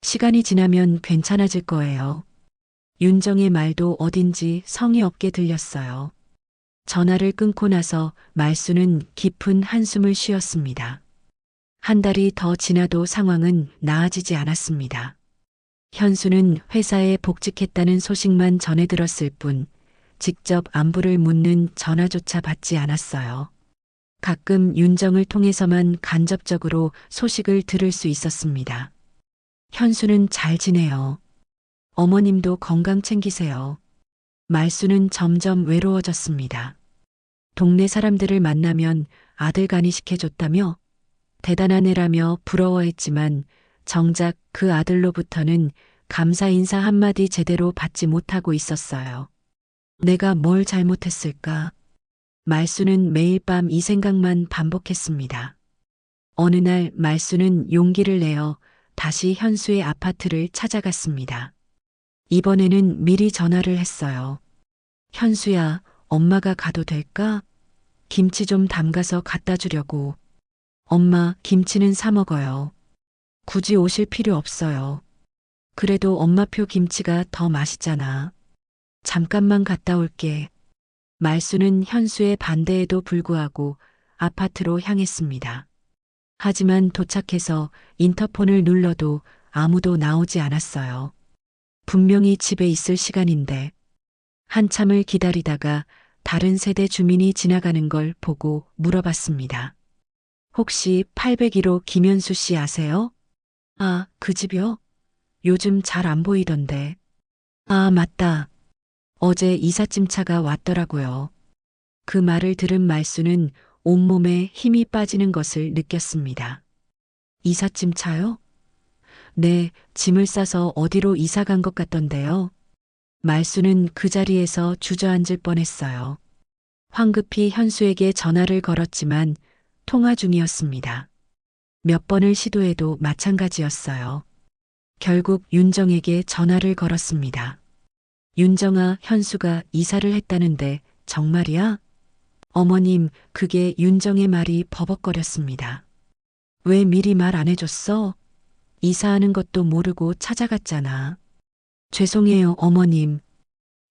시간이 지나면 괜찮아질 거예요. 윤정의 말도 어딘지 성의 없게 들렸어요. 전화를 끊고 나서 말수는 깊은 한숨을 쉬었습니다. 한 달이 더 지나도 상황은 나아지지 않았습니다. 현수는 회사에 복직했다는 소식만 전해 들었을 뿐 직접 안부를 묻는 전화조차 받지 않았어요. 가끔 윤정을 통해서만 간접적으로 소식을 들을 수 있었습니다. 현수는 잘 지내요. 어머님도 건강 챙기세요. 말수는 점점 외로워졌습니다. 동네 사람들을 만나면 아들 간이시켜줬다며 대단한 애라며 부러워했지만 정작 그 아들로부터는 감사 인사 한마디 제대로 받지 못하고 있었어요. 내가 뭘 잘못했을까? 말수는 매일 밤 이 생각만 반복했습니다. 어느 날 말수는 용기를 내어 다시 현수의 아파트를 찾아갔습니다. 이번에는 미리 전화를 했어요. 현수야, 엄마가 가도 될까? 김치 좀 담가서 갖다 주려고. 엄마, 김치는 사 먹어요. 굳이 오실 필요 없어요. 그래도 엄마표 김치가 더 맛있잖아. 잠깐만 갔다 올게. 말수는 현수의 반대에도 불구하고 아파트로 향했습니다. 하지만 도착해서 인터폰을 눌러도 아무도 나오지 않았어요. 분명히 집에 있을 시간인데. 한참을 기다리다가 다른 세대 주민이 지나가는 걸 보고 물어봤습니다. 혹시 801호 김현수 씨 아세요? 아, 그 집이요? 요즘 잘 안 보이던데. 아, 맞다. 어제 이삿짐차가 왔더라고요. 그 말을 들은 말수는 온몸에 힘이 빠지는 것을 느꼈습니다. 이삿짐차요? 네, 짐을 싸서 어디로 이사 간 것 같던데요. 말수는 그 자리에서 주저앉을 뻔했어요. 황급히 현수에게 전화를 걸었지만 통화 중이었습니다. 몇 번을 시도해도 마찬가지였어요. 결국 윤정에게 전화를 걸었습니다. 윤정아, 현수가 이사를 했다는데 정말이야? 어머님, 그게 윤정의 말이 버벅거렸습니다. 왜 미리 말 안 해줬어? 이사하는 것도 모르고 찾아갔잖아. 죄송해요, 어머님.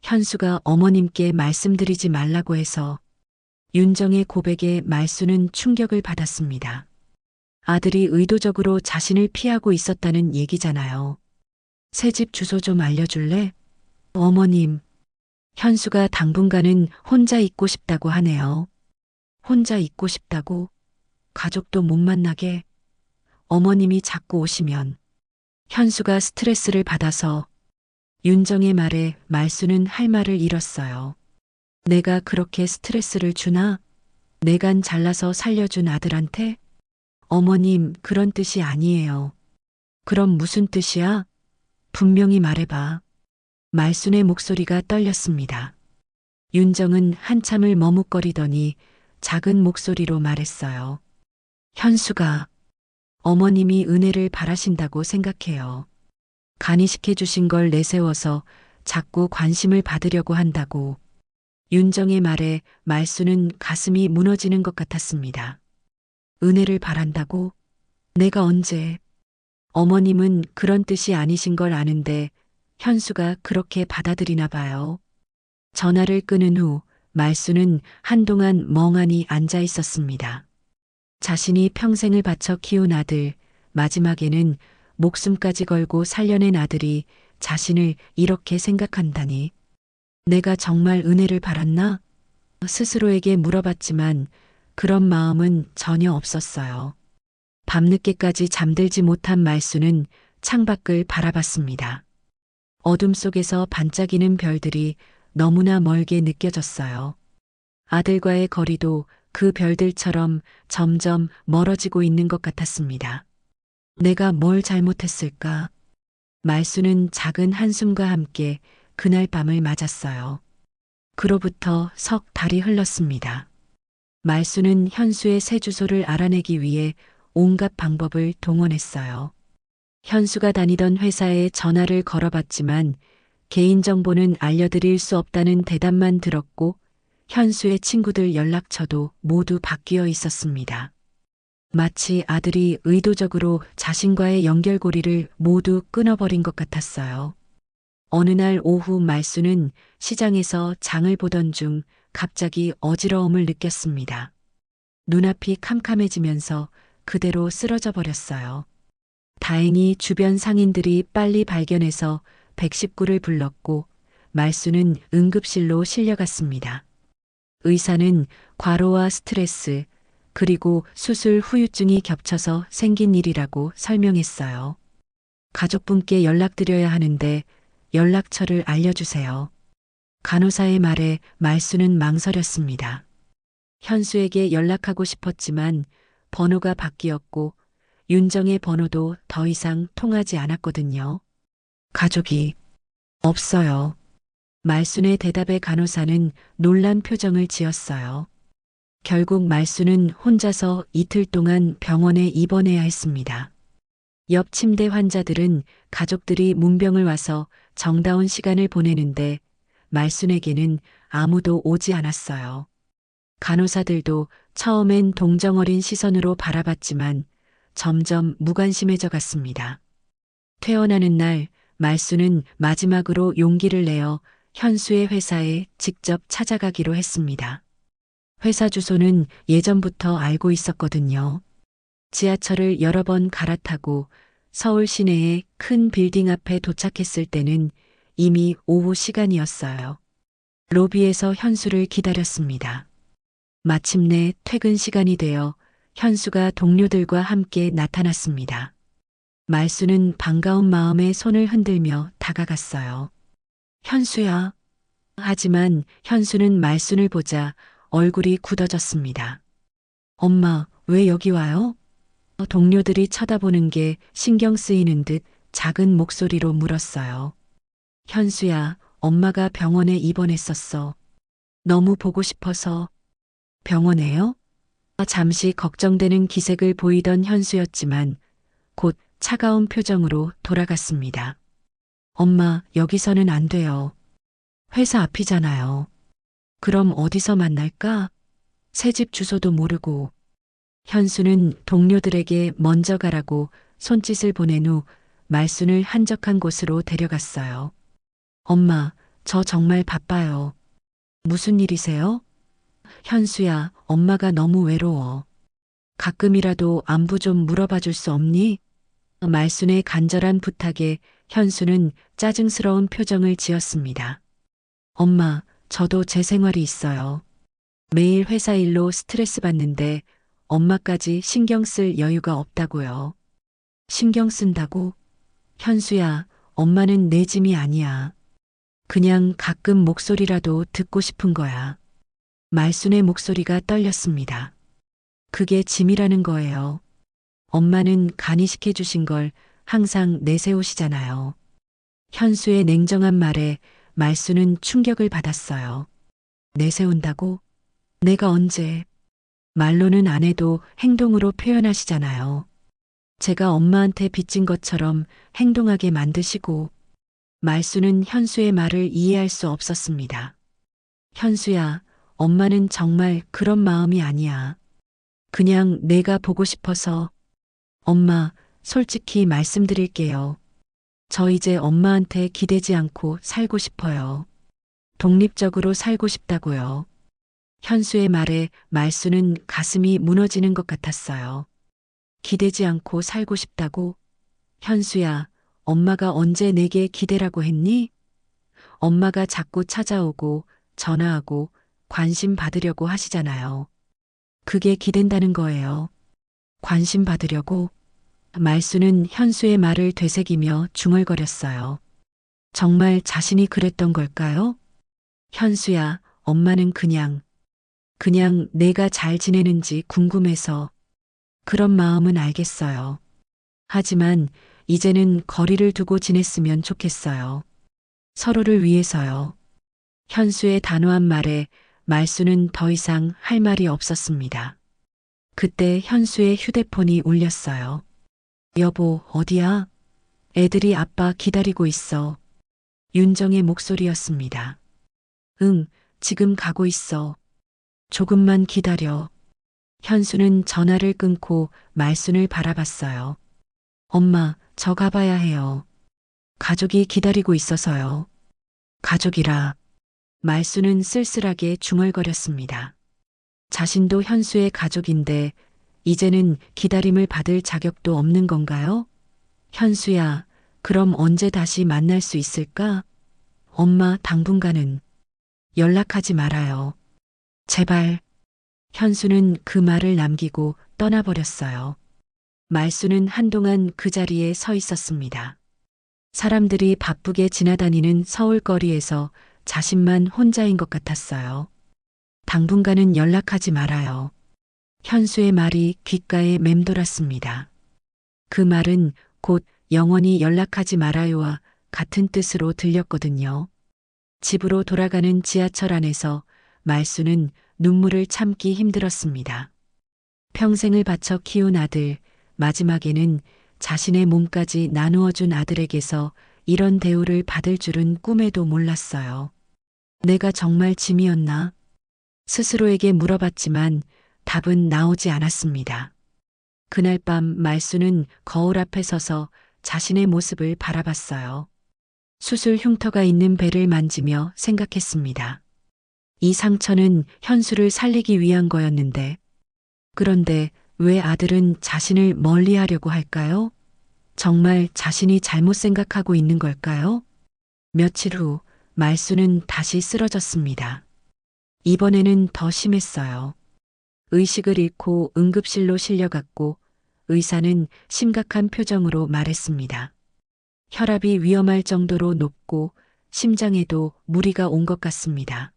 현수가 어머님께 말씀드리지 말라고 해서. 윤정의 고백에 말수는 충격을 받았습니다. 아들이 의도적으로 자신을 피하고 있었다는 얘기잖아요. 새집 주소 좀 알려줄래? 어머님, 현수가 당분간은 혼자 있고 싶다고 하네요. 혼자 있고 싶다고? 가족도 못 만나게? 어머님이 자꾸 오시면 현수가 스트레스를 받아서 윤정의 말에 말수는 할 말을 잃었어요. 내가 그렇게 스트레스를 주나? 내간 잘나서 살려준 아들한테? 어머님, 그런 뜻이 아니에요. 그럼 무슨 뜻이야? 분명히 말해봐. 말순의 목소리가 떨렸습니다. 윤정은 한참을 머뭇거리더니 작은 목소리로 말했어요. 현수가 어머님이 은혜를 바라신다고 생각해요. 간이시켜 주신 걸 내세워서 자꾸 관심을 받으려고 한다고. 윤정의 말에 말수는 가슴이 무너지는 것 같았습니다. 은혜를 바란다고? 내가 언제? 어머님은 그런 뜻이 아니신 걸 아는데 현수가 그렇게 받아들이나 봐요. 전화를 끊은 후 말수는 한동안 멍하니 앉아 있었습니다. 자신이 평생을 바쳐 키운 아들, 마지막에는 목숨까지 걸고 살려낸 아들이 자신을 이렇게 생각한다니. 내가 정말 은혜를 바랐나? 스스로에게 물어봤지만 그런 마음은 전혀 없었어요. 밤늦게까지 잠들지 못한 말수는 창밖을 바라봤습니다. 어둠 속에서 반짝이는 별들이 너무나 멀게 느껴졌어요. 아들과의 거리도 그 별들처럼 점점 멀어지고 있는 것 같았습니다. 내가 뭘 잘못했을까? 말수는 작은 한숨과 함께 그날 밤을 맞았어요. 그로부터 석 달이 흘렀습니다. 말수는 현수의 새 주소를 알아내기 위해 온갖 방법을 동원했어요. 현수가 다니던 회사에 전화를 걸어봤지만 개인정보는 알려드릴 수 없다는 대답만 들었고 현수의 친구들 연락처도 모두 바뀌어 있었습니다. 마치 아들이 의도적으로 자신과의 연결고리를 모두 끊어버린 것 같았어요. 어느 날 오후 말수는 시장에서 장을 보던 중 갑자기 어지러움을 느꼈습니다. 눈앞이 캄캄해지면서 그대로 쓰러져 버렸어요. 다행히 주변 상인들이 빨리 발견해서 119를 불렀고 말수는 응급실로 실려갔습니다. 의사는 과로와 스트레스, 그리고 수술 후유증이 겹쳐서 생긴 일이라고 설명했어요. 가족분께 연락드려야 하는데 연락처를 알려주세요. 간호사의 말에 말수는 망설였습니다. 현수에게 연락하고 싶었지만 번호가 바뀌었고 윤정의 번호도 더 이상 통하지 않았거든요. 가족이 없어요. 말순의 대답에 간호사는 놀란 표정을 지었어요. 결국 말순은 혼자서 이틀 동안 병원에 입원해야 했습니다. 옆 침대 환자들은 가족들이 문병을 와서 정다운 시간을 보내는데 말순에게는 아무도 오지 않았어요. 간호사들도 처음엔 동정어린 시선으로 바라봤지만 점점 무관심해져 갔습니다. 퇴원하는 날 말순은 마지막으로 용기를 내어 현수의 회사에 직접 찾아가기로 했습니다. 회사 주소는 예전부터 알고 있었거든요. 지하철을 여러 번 갈아타고 서울 시내의 큰 빌딩 앞에 도착했을 때는 이미 오후 시간이었어요. 로비에서 현수를 기다렸습니다. 마침내 퇴근 시간이 되어 현수가 동료들과 함께 나타났습니다. 말수는 반가운 마음에 손을 흔들며 다가갔어요. 현수야. 하지만 현수는 말순을 보자 얼굴이 굳어졌습니다. 엄마, 왜 여기 와요? 동료들이 쳐다보는 게 신경 쓰이는 듯 작은 목소리로 물었어요. 현수야, 엄마가 병원에 입원했었어. 너무 보고 싶어서. 병원에요? 잠시 걱정되는 기색을 보이던 현수였지만 곧 차가운 표정으로 돌아갔습니다. 엄마, 여기서는 안 돼요. 회사 앞이잖아요. 그럼 어디서 만날까? 새집 주소도 모르고. 현수는 동료들에게 먼저 가라고 손짓을 보낸 후 말순을 한적한 곳으로 데려갔어요. 엄마, 저 정말 바빠요. 무슨 일이세요? 현수야, 엄마가 너무 외로워. 가끔이라도 안부 좀 물어봐 줄 수 없니? 말순의 간절한 부탁에 현수는 짜증스러운 표정을 지었습니다. 엄마, 저도 제 생활이 있어요. 매일 회사 일로 스트레스 받는데 엄마까지 신경 쓸 여유가 없다고요. 신경 쓴다고? 현수야, 엄마는 내 짐이 아니야. 그냥 가끔 목소리라도 듣고 싶은 거야. 말순의 목소리가 떨렸습니다. 그게 짐이라는 거예요. 엄마는 간이시켜 주신 걸 항상 내세우시잖아요. 현수의 냉정한 말에 말순은 충격을 받았어요. 내세운다고? 내가 언제? 말로는 안 해도 행동으로 표현하시잖아요. 제가 엄마한테 빚진 것처럼 행동하게 만드시고. 말순은 현수의 말을 이해할 수 없었습니다. 현수야, 엄마는 정말 그런 마음이 아니야. 그냥 내가 보고 싶어서. 엄마, 솔직히 말씀드릴게요. 저 이제 엄마한테 기대지 않고 살고 싶어요. 독립적으로 살고 싶다고요. 현수의 말에 말순은 가슴이 무너지는 것 같았어요. 기대지 않고 살고 싶다고? 현수야, 엄마가 언제 내게 기대라고 했니? 엄마가 자꾸 찾아오고 전화하고 관심 받으려고 하시잖아요. 그게 기댄다는 거예요. 관심 받으려고? 말순은 현수의 말을 되새기며 중얼거렸어요. 정말 자신이 그랬던 걸까요? 현수야, 엄마는 그냥 내가 잘 지내는지 궁금해서. 그런 마음은 알겠어요. 하지만 이제는 거리를 두고 지냈으면 좋겠어요. 서로를 위해서요. 현수의 단호한 말에 말순은 더 이상 할 말이 없었습니다. 그때 현수의 휴대폰이 울렸어요. 여보, 어디야? 애들이 아빠 기다리고 있어. 윤정의 목소리였습니다. 응, 지금 가고 있어. 조금만 기다려. 현수는 전화를 끊고 말순을 바라봤어요. 엄마, 저 가봐야 해요. 가족이 기다리고 있어서요. 가족이라. 말순은 쓸쓸하게 중얼거렸습니다. 자신도 현수의 가족인데 이제는 기다림을 받을 자격도 없는 건가요? 현수야, 그럼 언제 다시 만날 수 있을까? 엄마, 당분간은 연락하지 말아요. 제발. 현수는 그 말을 남기고 떠나버렸어요. 말순은 한동안 그 자리에 서 있었습니다. 사람들이 바쁘게 지나다니는 서울거리에서 자신만 혼자인 것 같았어요. 당분간은 연락하지 말아요. 현수의 말이 귓가에 맴돌았습니다. 그 말은 곧 영원히 연락하지 말아요와 같은 뜻으로 들렸거든요. 집으로 돌아가는 지하철 안에서 말순은 눈물을 참기 힘들었습니다. 평생을 바쳐 키운 아들, 마지막에는 자신의 몸까지 나누어준 아들에게서 이런 대우를 받을 줄은 꿈에도 몰랐어요. 내가 정말 짐이었나? 스스로에게 물어봤지만 답은 나오지 않았습니다. 그날 밤 말순은 거울 앞에 서서 자신의 모습을 바라봤어요. 수술 흉터가 있는 배를 만지며 생각했습니다. 이 상처는 현수를 살리기 위한 거였는데, 그런데 왜 아들은 자신을 멀리하려고 할까요? 정말 자신이 잘못 생각하고 있는 걸까요? 며칠 후 말순은 다시 쓰러졌습니다. 이번에는 더 심했어요. 의식을 잃고 응급실로 실려갔고 의사는 심각한 표정으로 말했습니다. 혈압이 위험할 정도로 높고 심장에도 무리가 온 것 같습니다.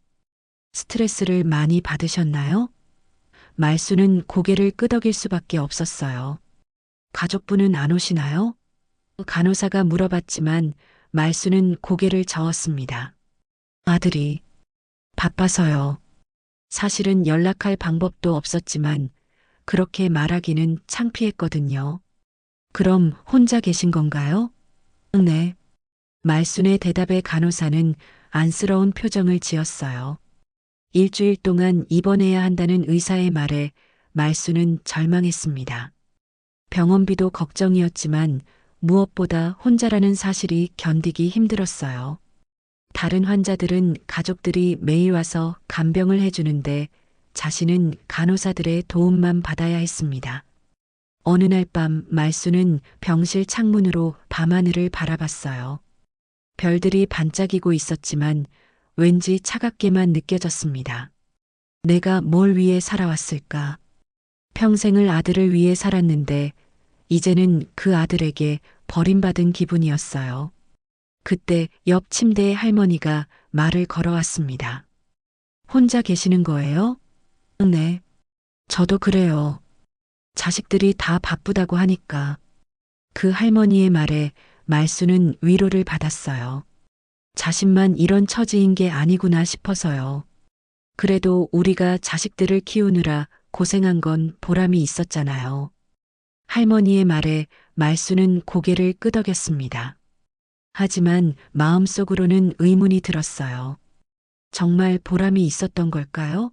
스트레스를 많이 받으셨나요? 말순은 고개를 끄덕일 수밖에 없었어요. 가족분은 안 오시나요? 간호사가 물어봤지만 말순은 고개를 저었습니다. 아들이 바빠서요. 사실은 연락할 방법도 없었지만 그렇게 말하기는 창피했거든요. 그럼 혼자 계신 건가요? 네. 말순의 대답에 간호사는 안쓰러운 표정을 지었어요. 일주일 동안 입원해야 한다는 의사의 말에 말순은 절망했습니다. 병원비도 걱정이었지만 무엇보다 혼자라는 사실이 견디기 힘들었어요. 다른 환자들은 가족들이 매일 와서 간병을 해주는데 자신은 간호사들의 도움만 받아야 했습니다. 어느 날 밤 말수는 병실 창문으로 밤하늘을 바라봤어요. 별들이 반짝이고 있었지만 왠지 차갑게만 느껴졌습니다. 내가 뭘 위해 살아왔을까? 평생을 아들을 위해 살았는데 이제는 그 아들에게 버림받은 기분이었어요. 그때 옆 침대에 할머니가 말을 걸어왔습니다. 혼자 계시는 거예요? 네. 저도 그래요. 자식들이 다 바쁘다고 하니까. 그 할머니의 말에 말수는 위로를 받았어요. 자신만 이런 처지인 게 아니구나 싶어서요. 그래도 우리가 자식들을 키우느라 고생한 건 보람이 있었잖아요. 할머니의 말에 말수는 고개를 끄덕였습니다. 하지만 마음속으로는 의문이 들었어요. 정말 보람이 있었던 걸까요?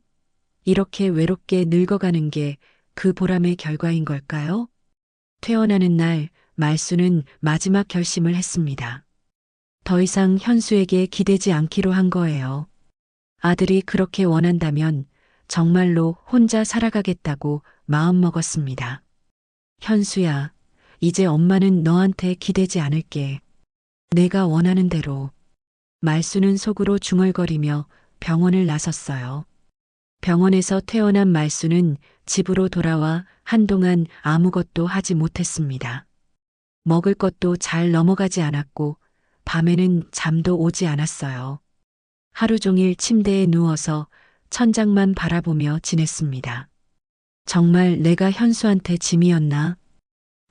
이렇게 외롭게 늙어가는 게 그 보람의 결과인 걸까요? 퇴원하는 날 말수는 마지막 결심을 했습니다. 더 이상 현수에게 기대지 않기로 한 거예요. 아들이 그렇게 원한다면 정말로 혼자 살아가겠다고 마음먹었습니다. 현수야, 이제 엄마는 너한테 기대지 않을게. 내가 원하는 대로. 말수는 속으로 중얼거리며 병원을 나섰어요. 병원에서 퇴원한 말수는 집으로 돌아와 한동안 아무것도 하지 못했습니다. 먹을 것도 잘 넘어가지 않았고 밤에는 잠도 오지 않았어요. 하루 종일 침대에 누워서 천장만 바라보며 지냈습니다. 정말 내가 현수한테 짐이었나?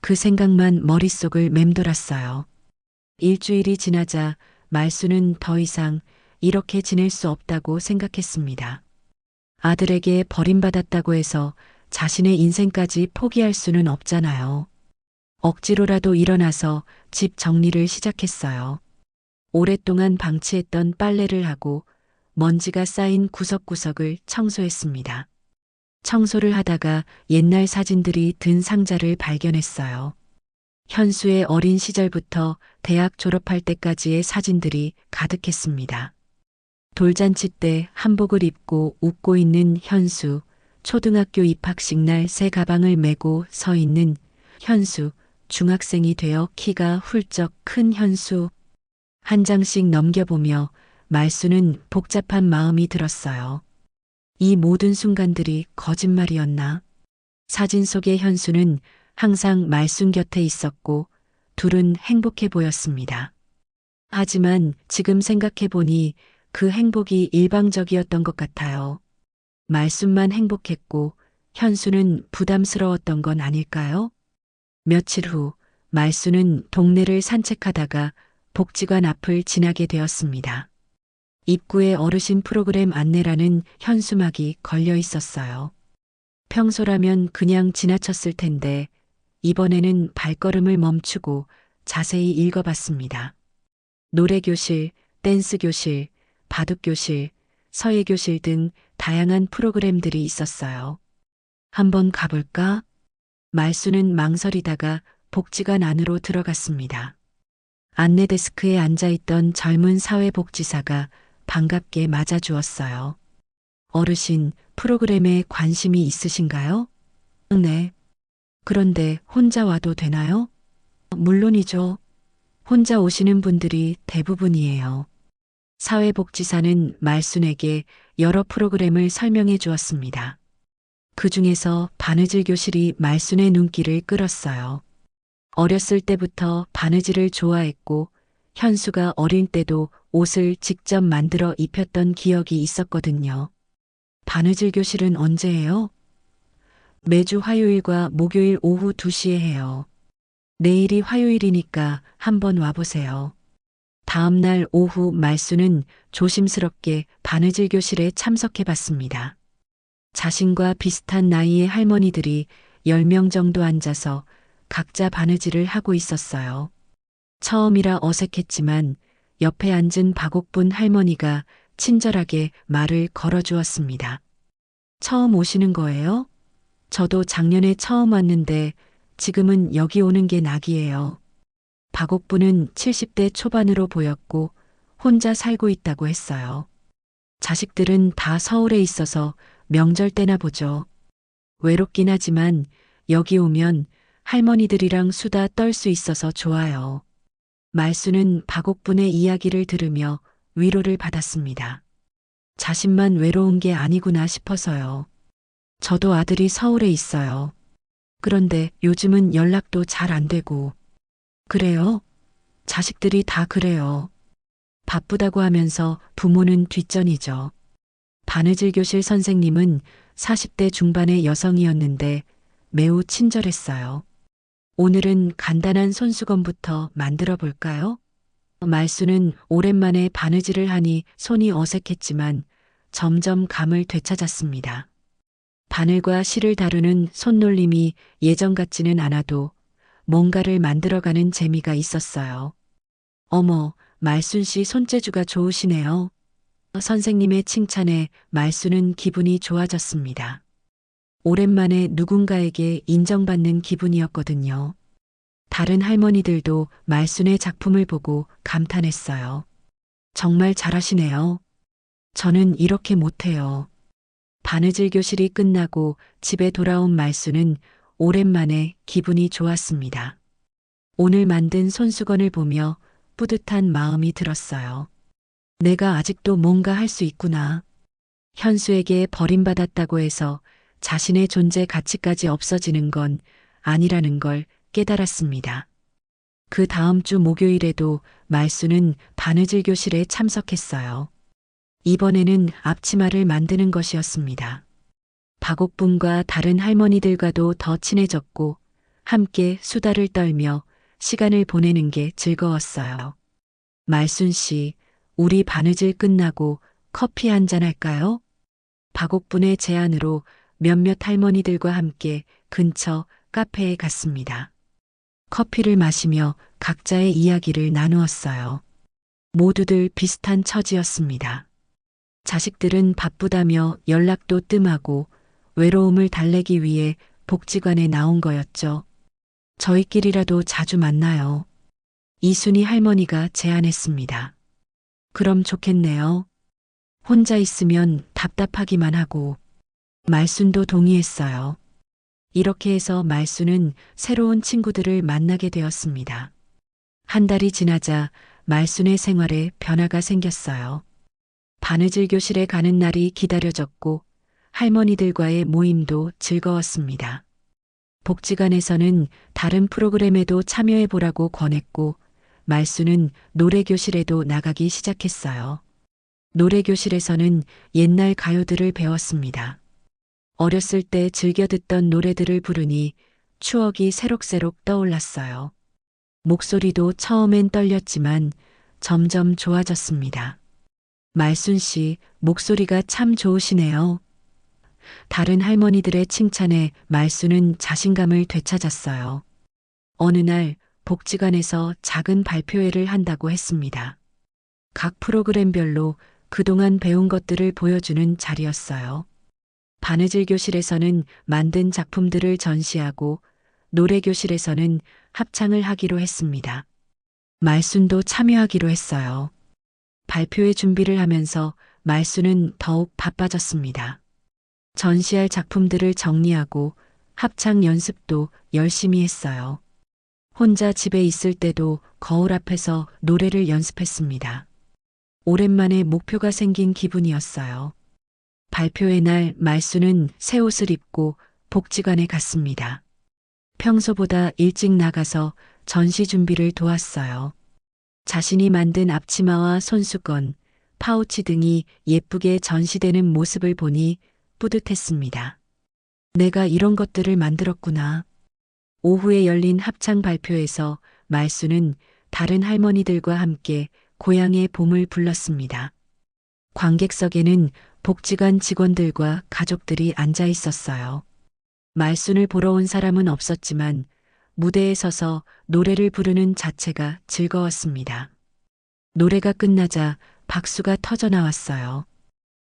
그 생각만 머릿속을 맴돌았어요. 일주일이 지나자 말수는 더 이상 이렇게 지낼 수 없다고 생각했습니다. 아들에게 버림받았다고 해서 자신의 인생까지 포기할 수는 없잖아요. 억지로라도 일어나서 집 정리를 시작했어요. 오랫동안 방치했던 빨래를 하고 먼지가 쌓인 구석구석을 청소했습니다. 청소를 하다가 옛날 사진들이 든 상자를 발견했어요. 현수의 어린 시절부터 대학 졸업할 때까지의 사진들이 가득했습니다. 돌잔치 때 한복을 입고 웃고 있는 현수, 초등학교 입학식 날 새 가방을 메고 서 있는 현수, 중학생이 되어 키가 훌쩍 큰 현수. 한 장씩 넘겨보며 말수는 복잡한 마음이 들었어요. 이 모든 순간들이 거짓말이었나? 사진 속의 현수는 항상 말순 곁에 있었고 둘은 행복해 보였습니다. 하지만 지금 생각해보니 그 행복이 일방적이었던 것 같아요. 말순만 행복했고 현수는 부담스러웠던 건 아닐까요? 며칠 후 말순은 동네를 산책하다가 복지관 앞을 지나게 되었습니다. 입구에 어르신 프로그램 안내라는 현수막이 걸려 있었어요. 평소라면 그냥 지나쳤을 텐데 이번에는 발걸음을 멈추고 자세히 읽어봤습니다. 노래교실, 댄스교실, 바둑교실, 서예교실 등 다양한 프로그램들이 있었어요. 한번 가볼까? 말수는 망설이다가 복지관 안으로 들어갔습니다. 안내 데스크에 앉아있던 젊은 사회복지사가 반갑게 맞아주었어요. 어르신, 프로그램에 관심이 있으신가요? 네. 그런데 혼자 와도 되나요? 물론이죠. 혼자 오시는 분들이 대부분이에요. 사회복지사는 말순에게 여러 프로그램을 설명해 주었습니다. 그 중에서 바느질 교실이 말순의 눈길을 끌었어요. 어렸을 때부터 바느질을 좋아했고 현수가 어릴 때도 옷을 직접 만들어 입혔던 기억이 있었거든요. 바느질 교실은 언제 해요? 매주 화요일과 목요일 오후 2시에 해요. 내일이 화요일이니까 한번 와보세요. 다음 날 오후 말수는 조심스럽게 바느질 교실에 참석해 봤습니다. 자신과 비슷한 나이의 할머니들이 10명 정도 앉아서 각자 바느질을 하고 있었어요. 처음이라 어색했지만 옆에 앉은 박옥분 할머니가 친절하게 말을 걸어주었습니다. 처음 오시는 거예요? 저도 작년에 처음 왔는데 지금은 여기 오는 게 낙이에요. 박옥분은 70대 초반으로 보였고 혼자 살고 있다고 했어요. 자식들은 다 서울에 있어서 명절 때나 보죠. 외롭긴 하지만 여기 오면 할머니들이랑 수다 떨 수 있어서 좋아요. 말수는 박옥분의 이야기를 들으며 위로를 받았습니다. 자신만 외로운 게 아니구나 싶어서요. 저도 아들이 서울에 있어요. 그런데 요즘은 연락도 잘 안 되고. 그래요? 자식들이 다 그래요. 바쁘다고 하면서 부모는 뒷전이죠. 바느질 교실 선생님은 40대 중반의 여성이었는데 매우 친절했어요. 오늘은 간단한 손수건부터 만들어 볼까요? 말수는 오랜만에 바느질을 하니 손이 어색했지만 점점 감을 되찾았습니다. 바늘과 실을 다루는 손놀림이 예전 같지는 않아도 뭔가를 만들어가는 재미가 있었어요. 어머, 말순 씨 손재주가 좋으시네요. 선생님의 칭찬에 말수는 기분이 좋아졌습니다. 오랜만에 누군가에게 인정받는 기분이었거든요. 다른 할머니들도 말순의 작품을 보고 감탄했어요. 정말 잘하시네요. 저는 이렇게 못해요. 바느질 교실이 끝나고 집에 돌아온 말수는 오랜만에 기분이 좋았습니다. 오늘 만든 손수건을 보며 뿌듯한 마음이 들었어요. 내가 아직도 뭔가 할 수 있구나. 현수에게 버림받았다고 해서 자신의 존재 가치까지 없어지는 건 아니라는 걸 깨달았습니다. 그 다음 주 목요일에도 말수는 바느질 교실에 참석했어요. 이번에는 앞치마를 만드는 것이었습니다. 박옥분과 다른 할머니들과도 더 친해졌고 함께 수다를 떨며 시간을 보내는 게 즐거웠어요. 말순 씨, 우리 바느질 끝나고 커피 한잔 할까요? 박옥분의 제안으로 몇몇 할머니들과 함께 근처 카페에 갔습니다. 커피를 마시며 각자의 이야기를 나누었어요. 모두들 비슷한 처지였습니다. 자식들은 바쁘다며 연락도 뜸하고 외로움을 달래기 위해 복지관에 나온 거였죠. 저희끼리라도 자주 만나요. 이순희 할머니가 제안했습니다. 그럼 좋겠네요. 혼자 있으면 답답하기만 하고. 말순도 동의했어요. 이렇게 해서 말순은 새로운 친구들을 만나게 되었습니다. 한 달이 지나자 말순의 생활에 변화가 생겼어요. 바느질 교실에 가는 날이 기다려졌고 할머니들과의 모임도 즐거웠습니다. 복지관에서는 다른 프로그램에도 참여해 보라고 권했고 말수는 노래교실에도 나가기 시작했어요. 노래교실에서는 옛날 가요들을 배웠습니다. 어렸을 때 즐겨 듣던 노래들을 부르니 추억이 새록새록 떠올랐어요. 목소리도 처음엔 떨렸지만 점점 좋아졌습니다. 말순 씨, 목소리가 참 좋으시네요. 다른 할머니들의 칭찬에 말수는 자신감을 되찾았어요. 어느 날 복지관에서 작은 발표회를 한다고 했습니다. 각 프로그램별로 그동안 배운 것들을 보여주는 자리였어요. 바느질 교실에서는 만든 작품들을 전시하고 노래 교실에서는 합창을 하기로 했습니다. 말순도 참여하기로 했어요. 발표회 준비를 하면서 말순은 더욱 바빠졌습니다. 전시할 작품들을 정리하고 합창 연습도 열심히 했어요. 혼자 집에 있을 때도 거울 앞에서 노래를 연습했습니다. 오랜만에 목표가 생긴 기분이었어요. 발표회 날 말수는 새 옷을 입고 복지관에 갔습니다. 평소보다 일찍 나가서 전시 준비를 도왔어요. 자신이 만든 앞치마와 손수건, 파우치 등이 예쁘게 전시되는 모습을 보니 뿌듯했습니다. 내가 이런 것들을 만들었구나. 오후에 열린 합창 발표에서 말수는 다른 할머니들과 함께 고향의 봄을 불렀습니다. 관객석에는 복지관 직원들과 가족들이 앉아 있었어요. 말순을 보러 온 사람은 없었지만 무대에 서서 노래를 부르는 자체가 즐거웠습니다. 노래가 끝나자 박수가 터져 나왔어요.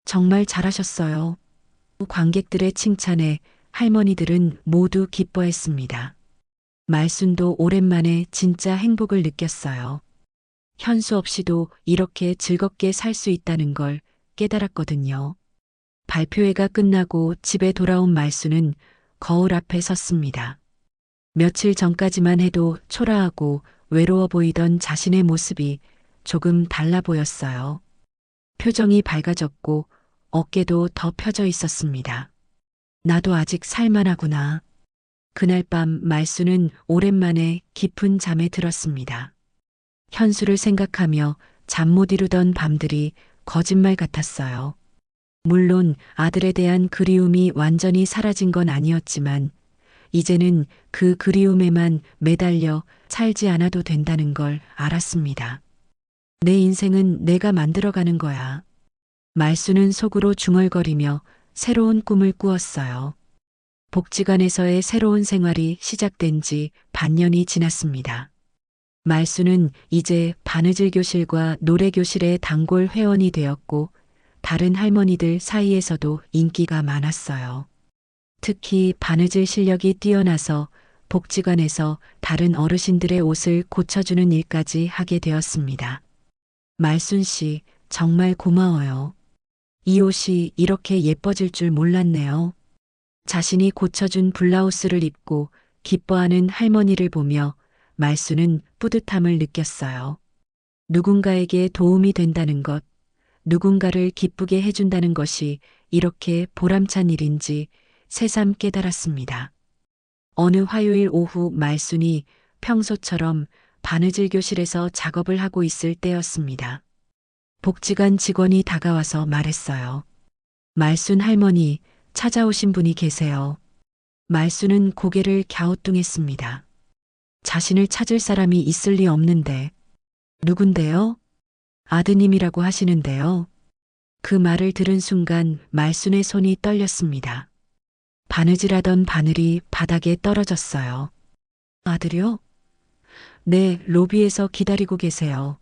정말 잘하셨어요. 관객들의 칭찬에 할머니들은 모두 기뻐했습니다. 말순도 오랜만에 진짜 행복을 느꼈어요. 현수 없이도 이렇게 즐겁게 살 수 있다는 걸 깨달았거든요. 발표회가 끝나고 집에 돌아온 말수는 거울 앞에 섰습니다. 며칠 전까지만 해도 초라하고 외로워 보이던 자신의 모습이 조금 달라 보였어요. 표정이 밝아졌고 어깨도 더 펴져 있었습니다. 나도 아직 살만하구나. 그날 밤 말수는 오랜만에 깊은 잠에 들었습니다. 현수를 생각하며 잠 못 이루던 밤들이 거짓말 같았어요. 물론 아들에 대한 그리움이 완전히 사라진 건 아니었지만 이제는 그 그리움에만 매달려 살지 않아도 된다는 걸 알았습니다. 내 인생은 내가 만들어가는 거야. 말수는 속으로 중얼거리며 새로운 꿈을 꾸었어요. 복지관에서의 새로운 생활이 시작된 지 반년이 지났습니다. 말수는 이제 바느질 교실과 노래 교실의 단골 회원이 되었고 다른 할머니들 사이에서도 인기가 많았어요. 특히 바느질 실력이 뛰어나서 복지관에서 다른 어르신들의 옷을 고쳐주는 일까지 하게 되었습니다. 말순 씨, 정말 고마워요. 이 옷이 이렇게 예뻐질 줄 몰랐네요. 자신이 고쳐준 블라우스를 입고 기뻐하는 할머니를 보며 말수는 뿌듯함을 느꼈어요. 누군가에게 도움이 된다는 것, 누군가를 기쁘게 해준다는 것이 이렇게 보람찬 일인지 새삼 깨달았습니다. 어느 화요일 오후 말순이 평소처럼 바느질 교실에서 작업을 하고 있을 때였습니다. 복지관 직원이 다가와서 말했어요. 말순 할머니, 찾아오신 분이 계세요. 말순은 고개를 갸우뚱했습니다. 자신을 찾을 사람이 있을 리 없는데. 누군데요? 아드님이라고 하시는데요. 그 말을 들은 순간 말순의 손이 떨렸습니다. 바느질하던 바늘이 바닥에 떨어졌어요. 아들이요? 네, 로비에서 기다리고 계세요.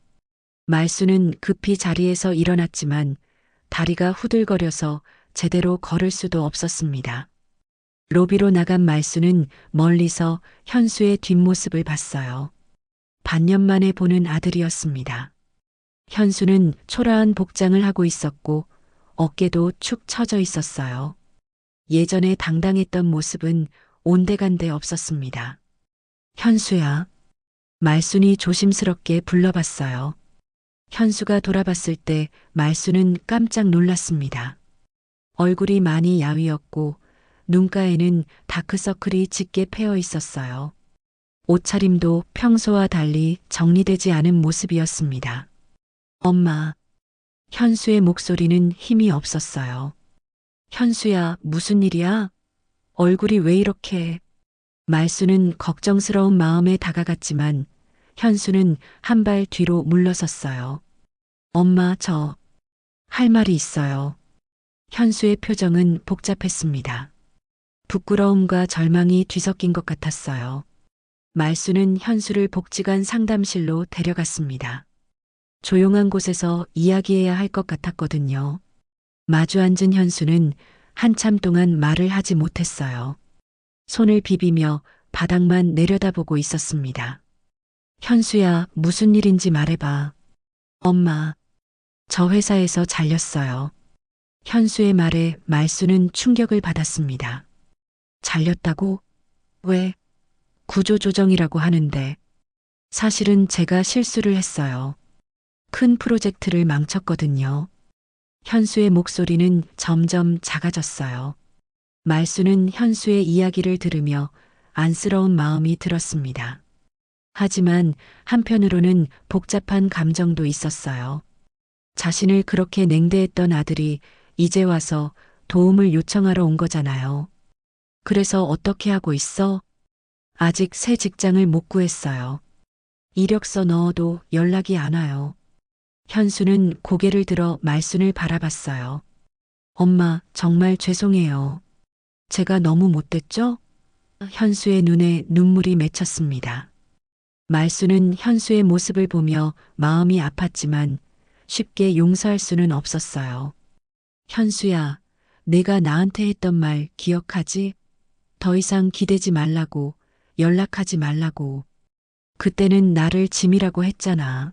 말순은 급히 자리에서 일어났지만 다리가 후들거려서 제대로 걸을 수도 없었습니다. 로비로 나간 말순은 멀리서 현수의 뒷모습을 봤어요. 반년 만에 보는 아들이었습니다. 현수는 초라한 복장을 하고 있었고 어깨도 축 처져 있었어요. 예전에 당당했던 모습은 온데간데 없었습니다. 현수야. 말순이 조심스럽게 불러봤어요. 현수가 돌아봤을 때 말순은 깜짝 놀랐습니다. 얼굴이 많이 야위었고 눈가에는 다크서클이 짙게 패여 있었어요. 옷차림도 평소와 달리 정리되지 않은 모습이었습니다. 엄마. 현수의 목소리는 힘이 없었어요. 현수야, 무슨 일이야? 얼굴이 왜 이렇게... 말수는 걱정스러운 마음에 다가갔지만 현수는 한 발 뒤로 물러섰어요. 엄마, 저... 할 말이 있어요. 현수의 표정은 복잡했습니다. 부끄러움과 절망이 뒤섞인 것 같았어요. 말수는 현수를 복지관 상담실로 데려갔습니다. 조용한 곳에서 이야기해야 할 것 같았거든요. 마주 앉은 현수는 한참 동안 말을 하지 못했어요. 손을 비비며 바닥만 내려다보고 있었습니다. 현수야, 무슨 일인지 말해봐. 엄마, 저 회사에서 잘렸어요. 현수의 말에 말수는 충격을 받았습니다. 잘렸다고? 왜? 구조조정이라고 하는데. 사실은 제가 실수를 했어요. 큰 프로젝트를 망쳤거든요. 현수의 목소리는 점점 작아졌어요. 말수는 현수의 이야기를 들으며 안쓰러운 마음이 들었습니다. 하지만 한편으로는 복잡한 감정도 있었어요. 자신을 그렇게 냉대했던 아들이 이제 와서 도움을 요청하러 온 거잖아요. 그래서 어떻게 하고 있어? 아직 새 직장을 못 구했어요. 이력서 넣어도 연락이 안 와요. 현수는 고개를 들어 말순을 바라봤어요. 엄마, 정말 죄송해요. 제가 너무 못됐죠? 현수의 눈에 눈물이 맺혔습니다. 말순은 현수의 모습을 보며 마음이 아팠지만 쉽게 용서할 수는 없었어요. 현수야, 내가 나한테 했던 말 기억하지? 더 이상 기대지 말라고, 연락하지 말라고. 그때는 나를 짐이라고 했잖아.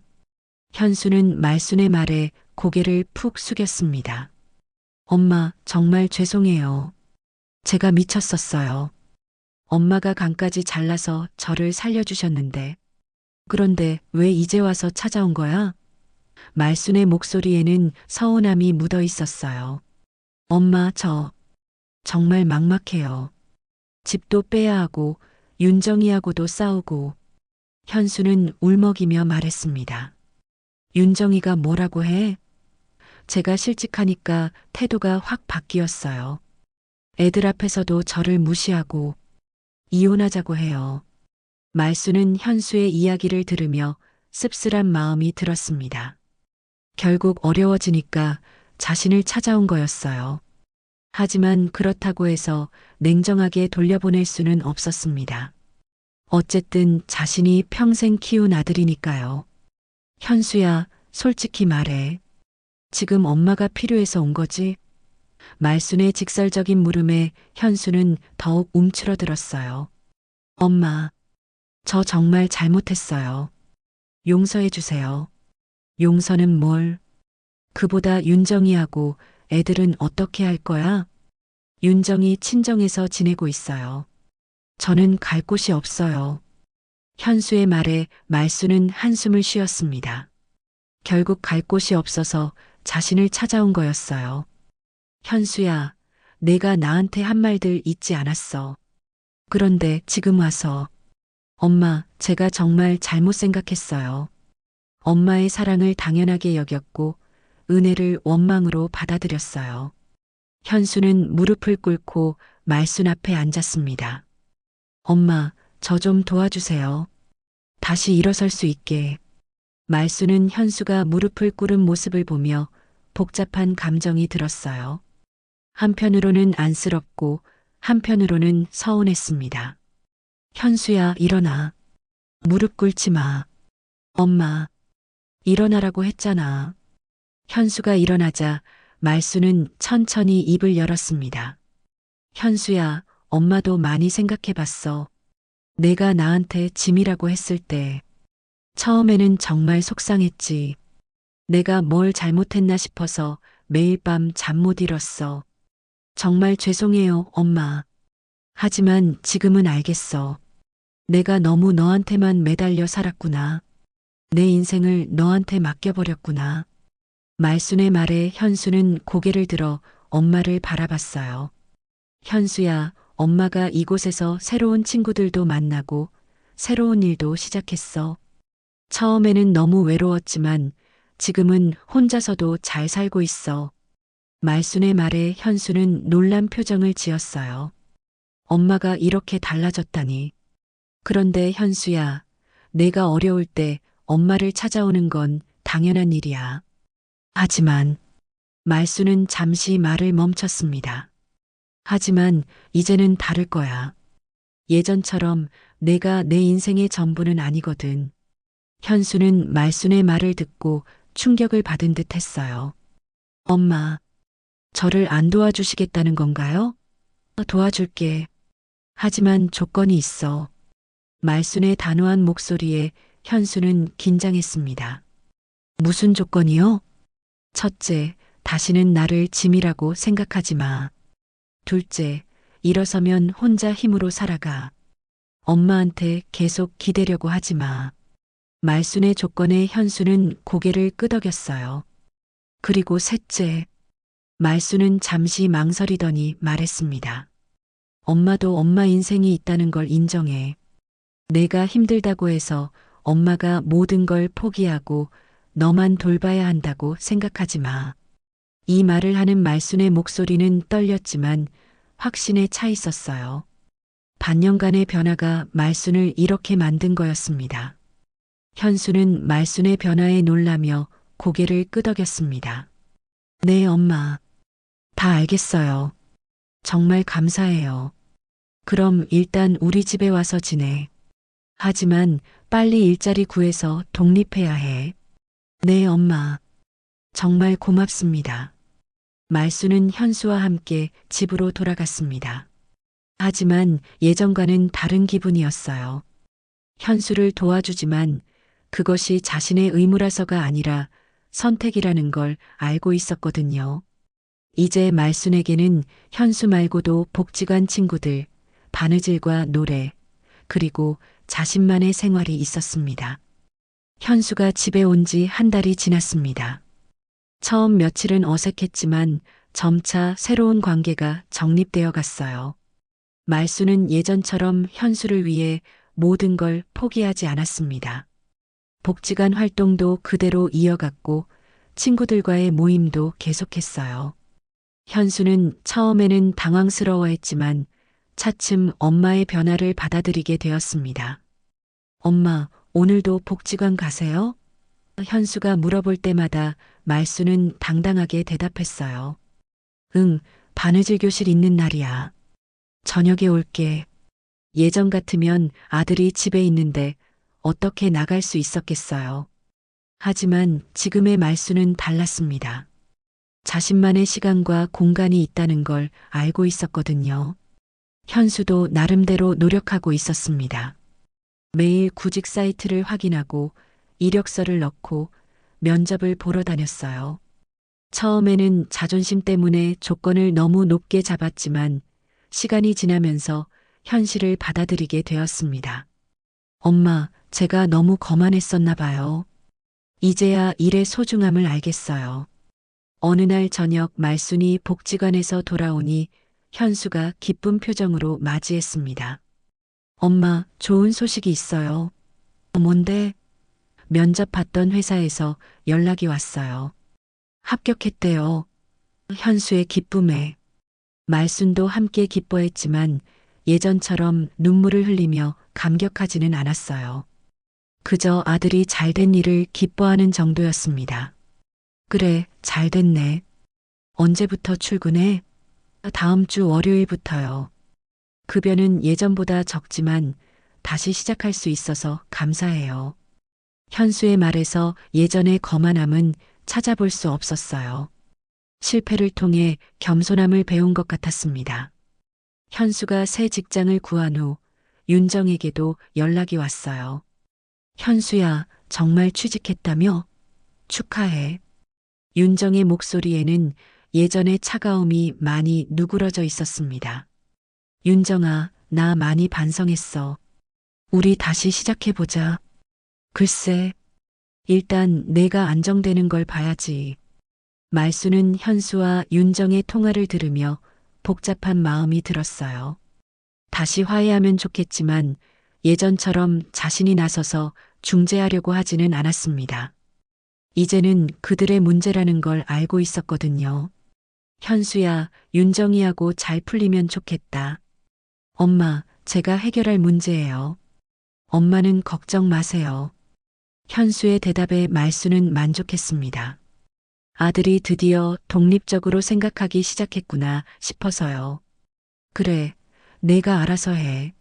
현수는 말순의 말에 고개를 푹 숙였습니다. 엄마, 정말 죄송해요. 제가 미쳤었어요. 엄마가 간까지 잘라서 저를 살려주셨는데. 그런데 왜 이제 와서 찾아온 거야? 말순의 목소리에는 서운함이 묻어 있었어요. 엄마, 저 정말 막막해요. 집도 빼야 하고 윤정이하고도 싸우고. 현수는 울먹이며 말했습니다. 윤정이가 뭐라고 해? 제가 실직하니까 태도가 확 바뀌었어요. 애들 앞에서도 저를 무시하고 이혼하자고 해요. 말수는 현수의 이야기를 들으며 씁쓸한 마음이 들었습니다. 결국 어려워지니까 자신을 찾아온 거였어요. 하지만 그렇다고 해서 냉정하게 돌려보낼 수는 없었습니다. 어쨌든 자신이 평생 키운 아들이니까요. 현수야, 솔직히 말해. 지금 엄마가 필요해서 온 거지? 말순의 직설적인 물음에 현수는 더욱 움츠러들었어요. 엄마, 저 정말 잘못했어요. 용서해 주세요. 용서는 뭘? 그보다 윤정이하고 애들은 어떻게 할 거야? 윤정이 친정에서 지내고 있어요. 저는 갈 곳이 없어요. 현수의 말에 말수는 한숨을 쉬었습니다. 결국 갈 곳이 없어서 자신을 찾아온 거였어요. 현수야, 내가 나한테 한 말들 잊지 않았어. 그런데 지금 와서 엄마, 제가 정말 잘못 생각했어요. 엄마의 사랑을 당연하게 여겼고 은혜를 원망으로 받아들였어요. 현수는 무릎을 꿇고 말순 앞에 앉았습니다. 엄마, 저 좀 도와주세요. 다시 일어설 수 있게. 말순은 현수가 무릎을 꿇은 모습을 보며 복잡한 감정이 들었어요. 한편으로는 안쓰럽고 한편으로는 서운했습니다. 현수야, 일어나. 무릎 꿇지 마. 엄마, 일어나라고 했잖아. 현수가 일어나자 말수는 천천히 입을 열었습니다. 현수야, 엄마도 많이 생각해봤어. 내가 나한테 짐이라고 했을 때 처음에는 정말 속상했지. 내가 뭘 잘못했나 싶어서 매일 밤 잠 못 이뤘어. 정말 죄송해요, 엄마. 하지만 지금은 알겠어. 내가 너무 너한테만 매달려 살았구나. 내 인생을 너한테 맡겨버렸구나. 말순의 말에 현수는 고개를 들어 엄마를 바라봤어요. 현수야, 엄마가 이곳에서 새로운 친구들도 만나고 새로운 일도 시작했어. 처음에는 너무 외로웠지만 지금은 혼자서도 잘 살고 있어. 말순의 말에 현수는 놀란 표정을 지었어요. 엄마가 이렇게 달라졌다니. 그런데 현수야, 내가 어려울 때 엄마를 찾아오는 건 당연한 일이야. 하지만 말순은 잠시 말을 멈췄습니다. 하지만 이제는 다를 거야. 예전처럼 내가 내 인생의 전부는 아니거든. 현수는 말순의 말을 듣고 충격을 받은 듯 했어요. 엄마, 저를 안 도와주시겠다는 건가요? 도와줄게. 하지만 조건이 있어. 말순의 단호한 목소리에 현수는 긴장했습니다. 무슨 조건이요? 첫째, 다시는 나를 짐이라고 생각하지 마. 둘째, 일어서면 혼자 힘으로 살아가. 엄마한테 계속 기대려고 하지 마. 말순의 조건에 현수는 고개를 끄덕였어요. 그리고 셋째, 말순은 잠시 망설이더니 말했습니다. 엄마도 엄마 인생이 있다는 걸 인정해. 내가 힘들다고 해서 엄마가 모든 걸 포기하고 너만 돌봐야 한다고 생각하지 마. 이 말을 하는 말순의 목소리는 떨렸지만 확신에 차 있었어요. 반년간의 변화가 말순을 이렇게 만든 거였습니다. 현수는 말순의 변화에 놀라며 고개를 끄덕였습니다. 네, 엄마. 다 알겠어요. 정말 감사해요. 그럼 일단 우리 집에 와서 지내. 하지만 빨리 일자리 구해서 독립해야 해. 네, 엄마. 정말 고맙습니다. 말순은 현수와 함께 집으로 돌아갔습니다. 하지만 예전과는 다른 기분이었어요. 현수를 도와주지만 그것이 자신의 의무라서가 아니라 선택이라는 걸 알고 있었거든요. 이제 말순에게는 현수 말고도 복지관 친구들, 바느질과 노래, 그리고 자신만의 생활이 있었습니다. 현수가 집에 온 지 한 달이 지났습니다. 처음 며칠은 어색했지만 점차 새로운 관계가 정립되어 갔어요. 말수는 예전처럼 현수를 위해 모든 걸 포기하지 않았습니다. 복지관 활동도 그대로 이어갔고 친구들과의 모임도 계속했어요. 현수는 처음에는 당황스러워했지만 차츰 엄마의 변화를 받아들이게 되었습니다. 엄마, 오늘도 복지관 가세요? 현수가 물어볼 때마다 말수는 당당하게 대답했어요. 응, 바느질 교실 있는 날이야. 저녁에 올게. 예전 같으면 아들이 집에 있는데 어떻게 나갈 수 있었겠어요. 하지만 지금의 말수는 달랐습니다. 자신만의 시간과 공간이 있다는 걸 알고 있었거든요. 현수도 나름대로 노력하고 있었습니다. 매일 구직 사이트를 확인하고 이력서를 넣고 면접을 보러 다녔어요. 처음에는 자존심 때문에 조건을 너무 높게 잡았지만 시간이 지나면서 현실을 받아들이게 되었습니다. 엄마, 제가 너무 거만했었나 봐요. 이제야 일의 소중함을 알겠어요. 어느 날 저녁 말순이 복지관에서 돌아오니 현수가 기쁜 표정으로 맞이했습니다. 엄마, 좋은 소식이 있어요. 뭔데? 면접 봤던 회사에서 연락이 왔어요. 합격했대요. 현수의 기쁨에 말순도 함께 기뻐했지만 예전처럼 눈물을 흘리며 감격하지는 않았어요. 그저 아들이 잘된 일을 기뻐하는 정도였습니다. 그래, 잘됐네. 언제부터 출근해? 다음 주 월요일부터요. 급여는 예전보다 적지만 다시 시작할 수 있어서 감사해요. 현수의 말에서 예전의 거만함은 찾아볼 수 없었어요. 실패를 통해 겸손함을 배운 것 같았습니다. 현수가 새 직장을 구한 후 윤정에게도 연락이 왔어요. 현수야, 정말 취직했다며? 축하해. 윤정의 목소리에는 예전의 차가움이 많이 누그러져 있었습니다. 윤정아, 나 많이 반성했어. 우리 다시 시작해보자. 글쎄, 일단 내가 안정되는 걸 봐야지. 말수는 현수와 윤정의 통화를 들으며 복잡한 마음이 들었어요. 다시 화해하면 좋겠지만 예전처럼 자신이 나서서 중재하려고 하지는 않았습니다. 이제는 그들의 문제라는 걸 알고 있었거든요. 현수야, 윤정이하고 잘 풀리면 좋겠다. 엄마, 제가 해결할 문제예요. 엄마는 걱정 마세요. 현수의 대답에 말수는 만족했습니다. 아들이 드디어 독립적으로 생각하기 시작했구나 싶어서요. 그래, 내가 알아서 해.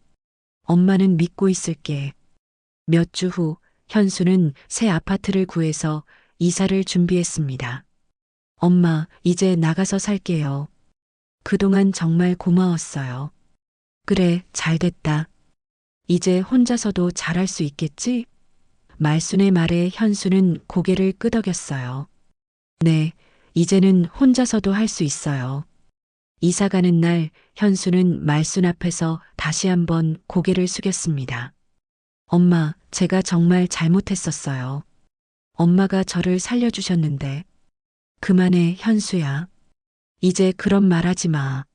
엄마는 믿고 있을게. 몇 주 후 현수는 새 아파트를 구해서 이사를 준비했습니다. 엄마, 이제 나가서 살게요. 그동안 정말 고마웠어요. 그래, 잘됐다. 이제 혼자서도 잘할 수 있겠지? 말순의 말에 현수는 고개를 끄덕였어요. 네, 이제는 혼자서도 할 수 있어요. 이사 가는 날 현수는 말순 앞에서 다시 한번 고개를 숙였습니다. 엄마, 제가 정말 잘못했었어요. 엄마가 저를 살려주셨는데. 그만해, 현수야. 이제 그런 말 하지 마.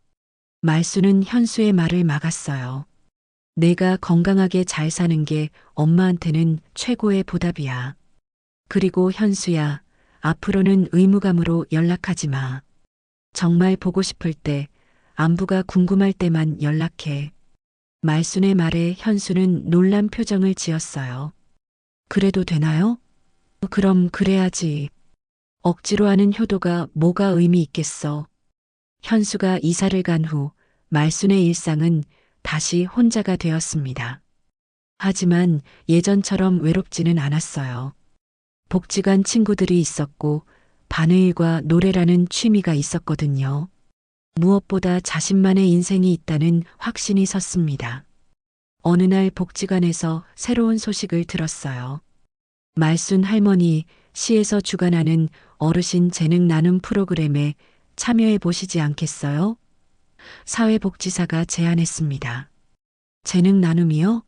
말수는 현수의 말을 막았어요. 내가 건강하게 잘 사는 게 엄마한테는 최고의 보답이야. 그리고 현수야, 앞으로는 의무감으로 연락하지 마. 정말 보고 싶을 때, 안부가 궁금할 때만 연락해. 말순의 말에 현수는 놀란 표정을 지었어요. 그래도 되나요? 그럼 그래야지. 억지로 하는 효도가 뭐가 의미 있겠어. 현수가 이사를 간 후 말순의 일상은 다시 혼자가 되었습니다. 하지만 예전처럼 외롭지는 않았어요. 복지관 친구들이 있었고 바느일과 노래라는 취미가 있었거든요. 무엇보다 자신만의 인생이 있다는 확신이 섰습니다. 어느 날 복지관에서 새로운 소식을 들었어요. 말순 할머니 시에서 주관하는 어르신 재능 나눔 프로그램에 참여해 보시지 않겠어요? 사회복지사가 제안했습니다. 재능 나눔이요?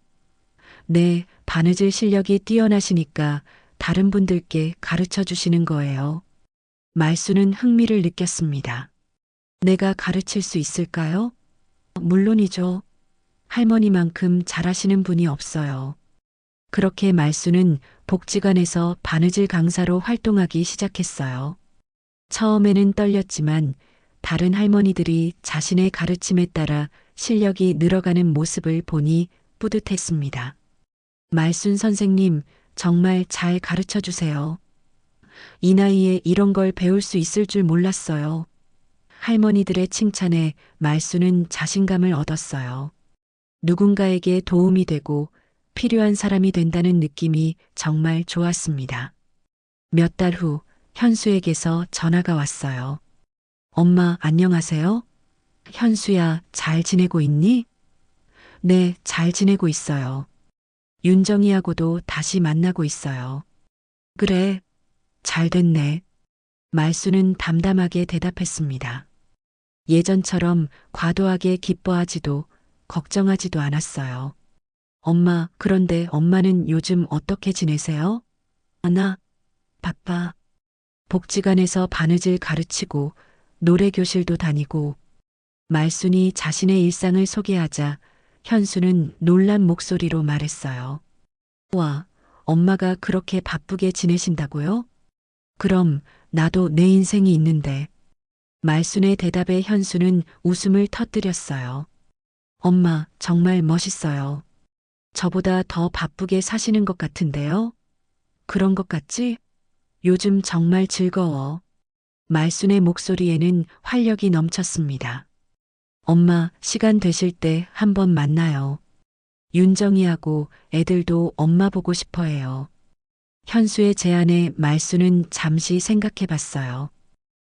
네, 바느질 실력이 뛰어나시니까 다른 분들께 가르쳐 주시는 거예요. 말수는 흥미를 느꼈습니다. 내가 가르칠 수 있을까요? 물론이죠. 할머니만큼 잘하시는 분이 없어요. 그렇게 말수는 복지관에서 바느질 강사로 활동하기 시작했어요. 처음에는 떨렸지만 다른 할머니들이 자신의 가르침에 따라 실력이 늘어가는 모습을 보니 뿌듯했습니다. 말순 선생님, 정말 잘 가르쳐 주세요. 이 나이에 이런 걸 배울 수 있을 줄 몰랐어요. 할머니들의 칭찬에 말순은 자신감을 얻었어요. 누군가에게 도움이 되고 필요한 사람이 된다는 느낌이 정말 좋았습니다. 몇 달 후 현수에게서 전화가 왔어요. 엄마, 안녕하세요? 현수야, 잘 지내고 있니? 네, 잘 지내고 있어요. 윤정이하고도 다시 만나고 있어요. 그래, 잘 됐네. 말수는 담담하게 대답했습니다. 예전처럼 과도하게 기뻐하지도 걱정하지도 않았어요. 엄마, 그런데 엄마는 요즘 어떻게 지내세요? 나 바빠. 복지관에서 바느질 가르치고 노래교실도 다니고. 말순이 자신의 일상을 소개하자 현수는 놀란 목소리로 말했어요. 와, 엄마가 그렇게 바쁘게 지내신다고요? 그럼 나도 내 인생이 있는데. 말순의 대답에 현수는 웃음을 터뜨렸어요. 엄마, 정말 멋있어요. 저보다 더 바쁘게 사시는 것 같은데요? 그런 것 같지? 요즘 정말 즐거워. 말순의 목소리에는 활력이 넘쳤습니다. 엄마, 시간 되실 때 한번 만나요. 윤정이하고 애들도 엄마 보고 싶어 해요. 현수의 제안에 말수는 잠시 생각해 봤어요.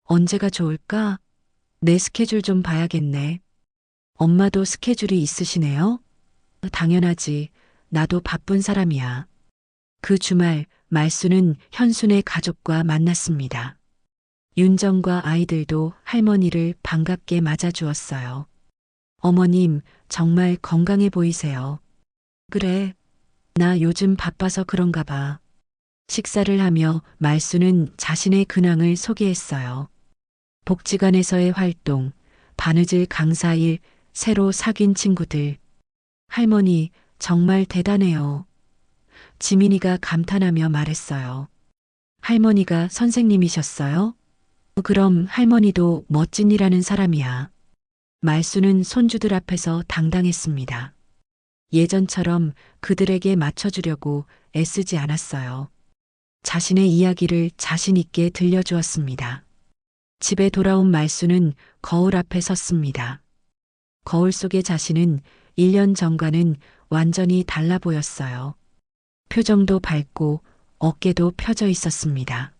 언제가 좋을까? 내 스케줄 좀 봐야겠네. 엄마도 스케줄이 있으시네요? 당연하지. 나도 바쁜 사람이야. 그 주말 말수는 현순의 가족과 만났습니다. 윤정과 아이들도 할머니를 반갑게 맞아주었어요. 어머님, 정말 건강해 보이세요. 그래. 나 요즘 바빠서 그런가 봐. 식사를 하며 말수는 자신의 근황을 소개했어요. 복지관에서의 활동, 바느질 강사일, 새로 사귄 친구들. 할머니, 정말 대단해요. 지민이가 감탄하며 말했어요. 할머니가 선생님이셨어요? 그럼 할머니도 멋진 일하는 사람이야. 말수는 손주들 앞에서 당당했습니다. 예전처럼 그들에게 맞춰주려고 애쓰지 않았어요. 자신의 이야기를 자신 있게 들려주었습니다. 집에 돌아온 말수는 거울 앞에 섰습니다. 거울 속의 자신은 1년 전과는 완전히 달라 보였어요. 표정도 밝고 어깨도 펴져 있었습니다.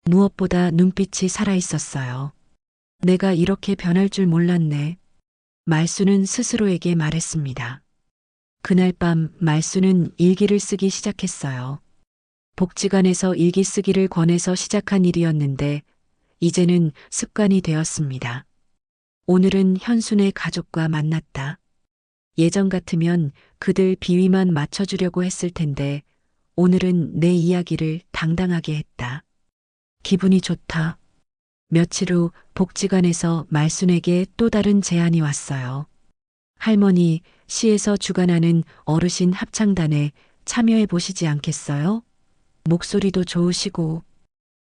무엇보다 눈빛이 살아 있었어요. 내가 이렇게 변할 줄 몰랐네. 말수는 스스로에게 말했습니다. 그날 밤 말수는 일기를 쓰기 시작했어요. 복지관에서 일기 쓰기를 권해서 시작한 일이었는데 이제는 습관이 되었습니다. 오늘은 현순의 가족과 만났다. 예전 같으면 그들 비위만 맞춰주려고 했을 텐데 오늘은 내 이야기를 당당하게 했다. 기분이 좋다. 며칠 후 복지관에서 말순에게 또 다른 제안이 왔어요. 할머니, 시에서 주관하는 어르신 합창단에 참여해 보시지 않겠어요? 목소리도 좋으시고.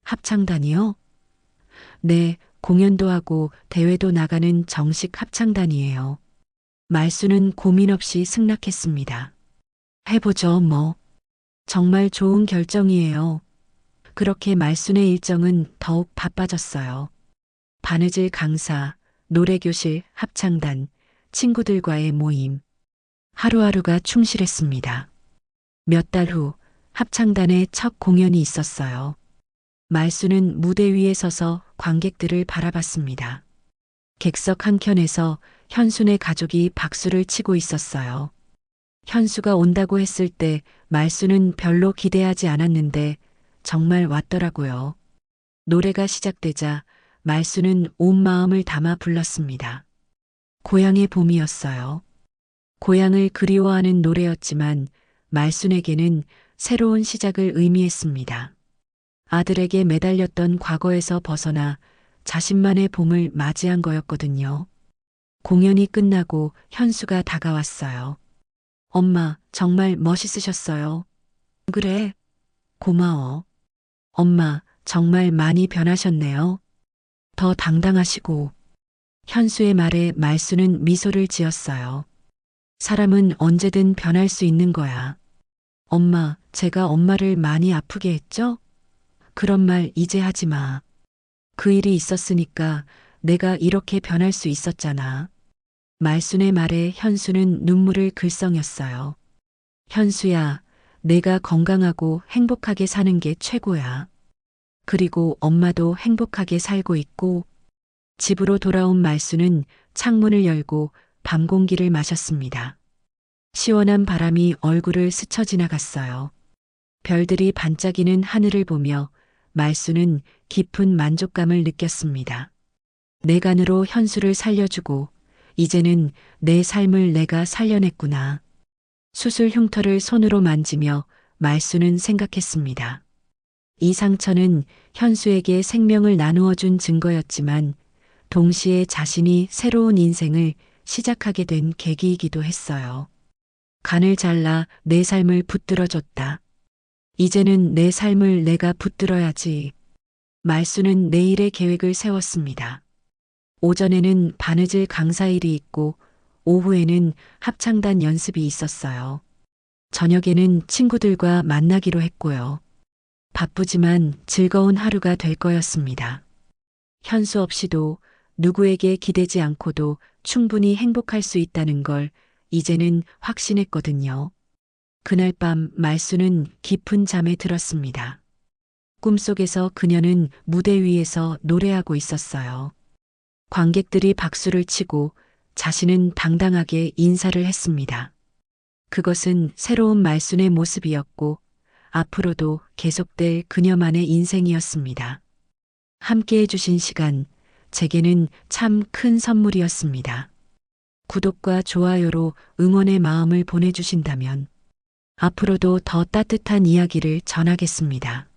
합창단이요? 네, 공연도 하고 대회도 나가는 정식 합창단이에요. 말수는 고민 없이 승낙했습니다. 해보죠, 뭐. 정말 좋은 결정이에요. 그렇게 말순의 일정은 더욱 바빠졌어요. 바느질 강사, 노래교실, 합창단, 친구들과의 모임. 하루하루가 충실했습니다. 몇 달 후 합창단의 첫 공연이 있었어요. 말수는 무대 위에 서서 관객들을 바라봤습니다. 객석 한켠에서 현순의 가족이 박수를 치고 있었어요. 현수가 온다고 했을 때 말수는 별로 기대하지 않았는데 정말 왔더라고요. 노래가 시작되자 말수는 온 마음을 담아 불렀습니다. 고향의 봄이었어요. 고향을 그리워하는 노래였지만 말순에게는 새로운 시작을 의미했습니다. 아들에게 매달렸던 과거에서 벗어나 자신만의 봄을 맞이한 거였거든요. 공연이 끝나고 현수가 다가왔어요. 엄마, 정말 멋있으셨어요. 그래, 고마워. 엄마, 정말 많이 변하셨네요. 더 당당하시고. 현수의 말에 말수는 미소를 지었어요. 사람은 언제든 변할 수 있는 거야. 엄마, 제가 엄마를 많이 아프게 했죠? 그런 말 이제 하지 마. 그 일이 있었으니까 내가 이렇게 변할 수 있었잖아. 말순의 말에 현수는 눈물을 글썽였어요. 현수야, 내가 건강하고 행복하게 사는 게 최고야. 그리고 엄마도 행복하게 살고 있고. 집으로 돌아온 말수는 창문을 열고 밤 공기를 마셨습니다. 시원한 바람이 얼굴을 스쳐 지나갔어요. 별들이 반짝이는 하늘을 보며 말수는 깊은 만족감을 느꼈습니다. 내 간으로 현수를 살려주고 이제는 내 삶을 내가 살려냈구나. 수술 흉터를 손으로 만지며 말수는 생각했습니다. 이 상처는 현수에게 생명을 나누어 준 증거였지만 동시에 자신이 새로운 인생을 시작하게 된 계기이기도 했어요. 간을 잘라 내 삶을 붙들어줬다. 이제는 내 삶을 내가 붙들어야지. 말수는 내일의 계획을 세웠습니다. 오전에는 바느질 강사일이 있고 오후에는 합창단 연습이 있었어요. 저녁에는 친구들과 만나기로 했고요. 바쁘지만 즐거운 하루가 될 거였습니다. 현수 없이도 누구에게 기대지 않고도 충분히 행복할 수 있다는 걸 이제는 확신했거든요. 그날 밤 말수는 깊은 잠에 들었습니다. 꿈속에서 그녀는 무대 위에서 노래하고 있었어요. 관객들이 박수를 치고 자신은 당당하게 인사를 했습니다. 그것은 새로운 말순의 모습이었고 앞으로도 계속될 그녀만의 인생이었습니다. 함께 해주신 시간, 제게는 참 큰 선물이었습니다. 구독과 좋아요로 응원의 마음을 보내주신다면 앞으로도 더 따뜻한 이야기를 전하겠습니다.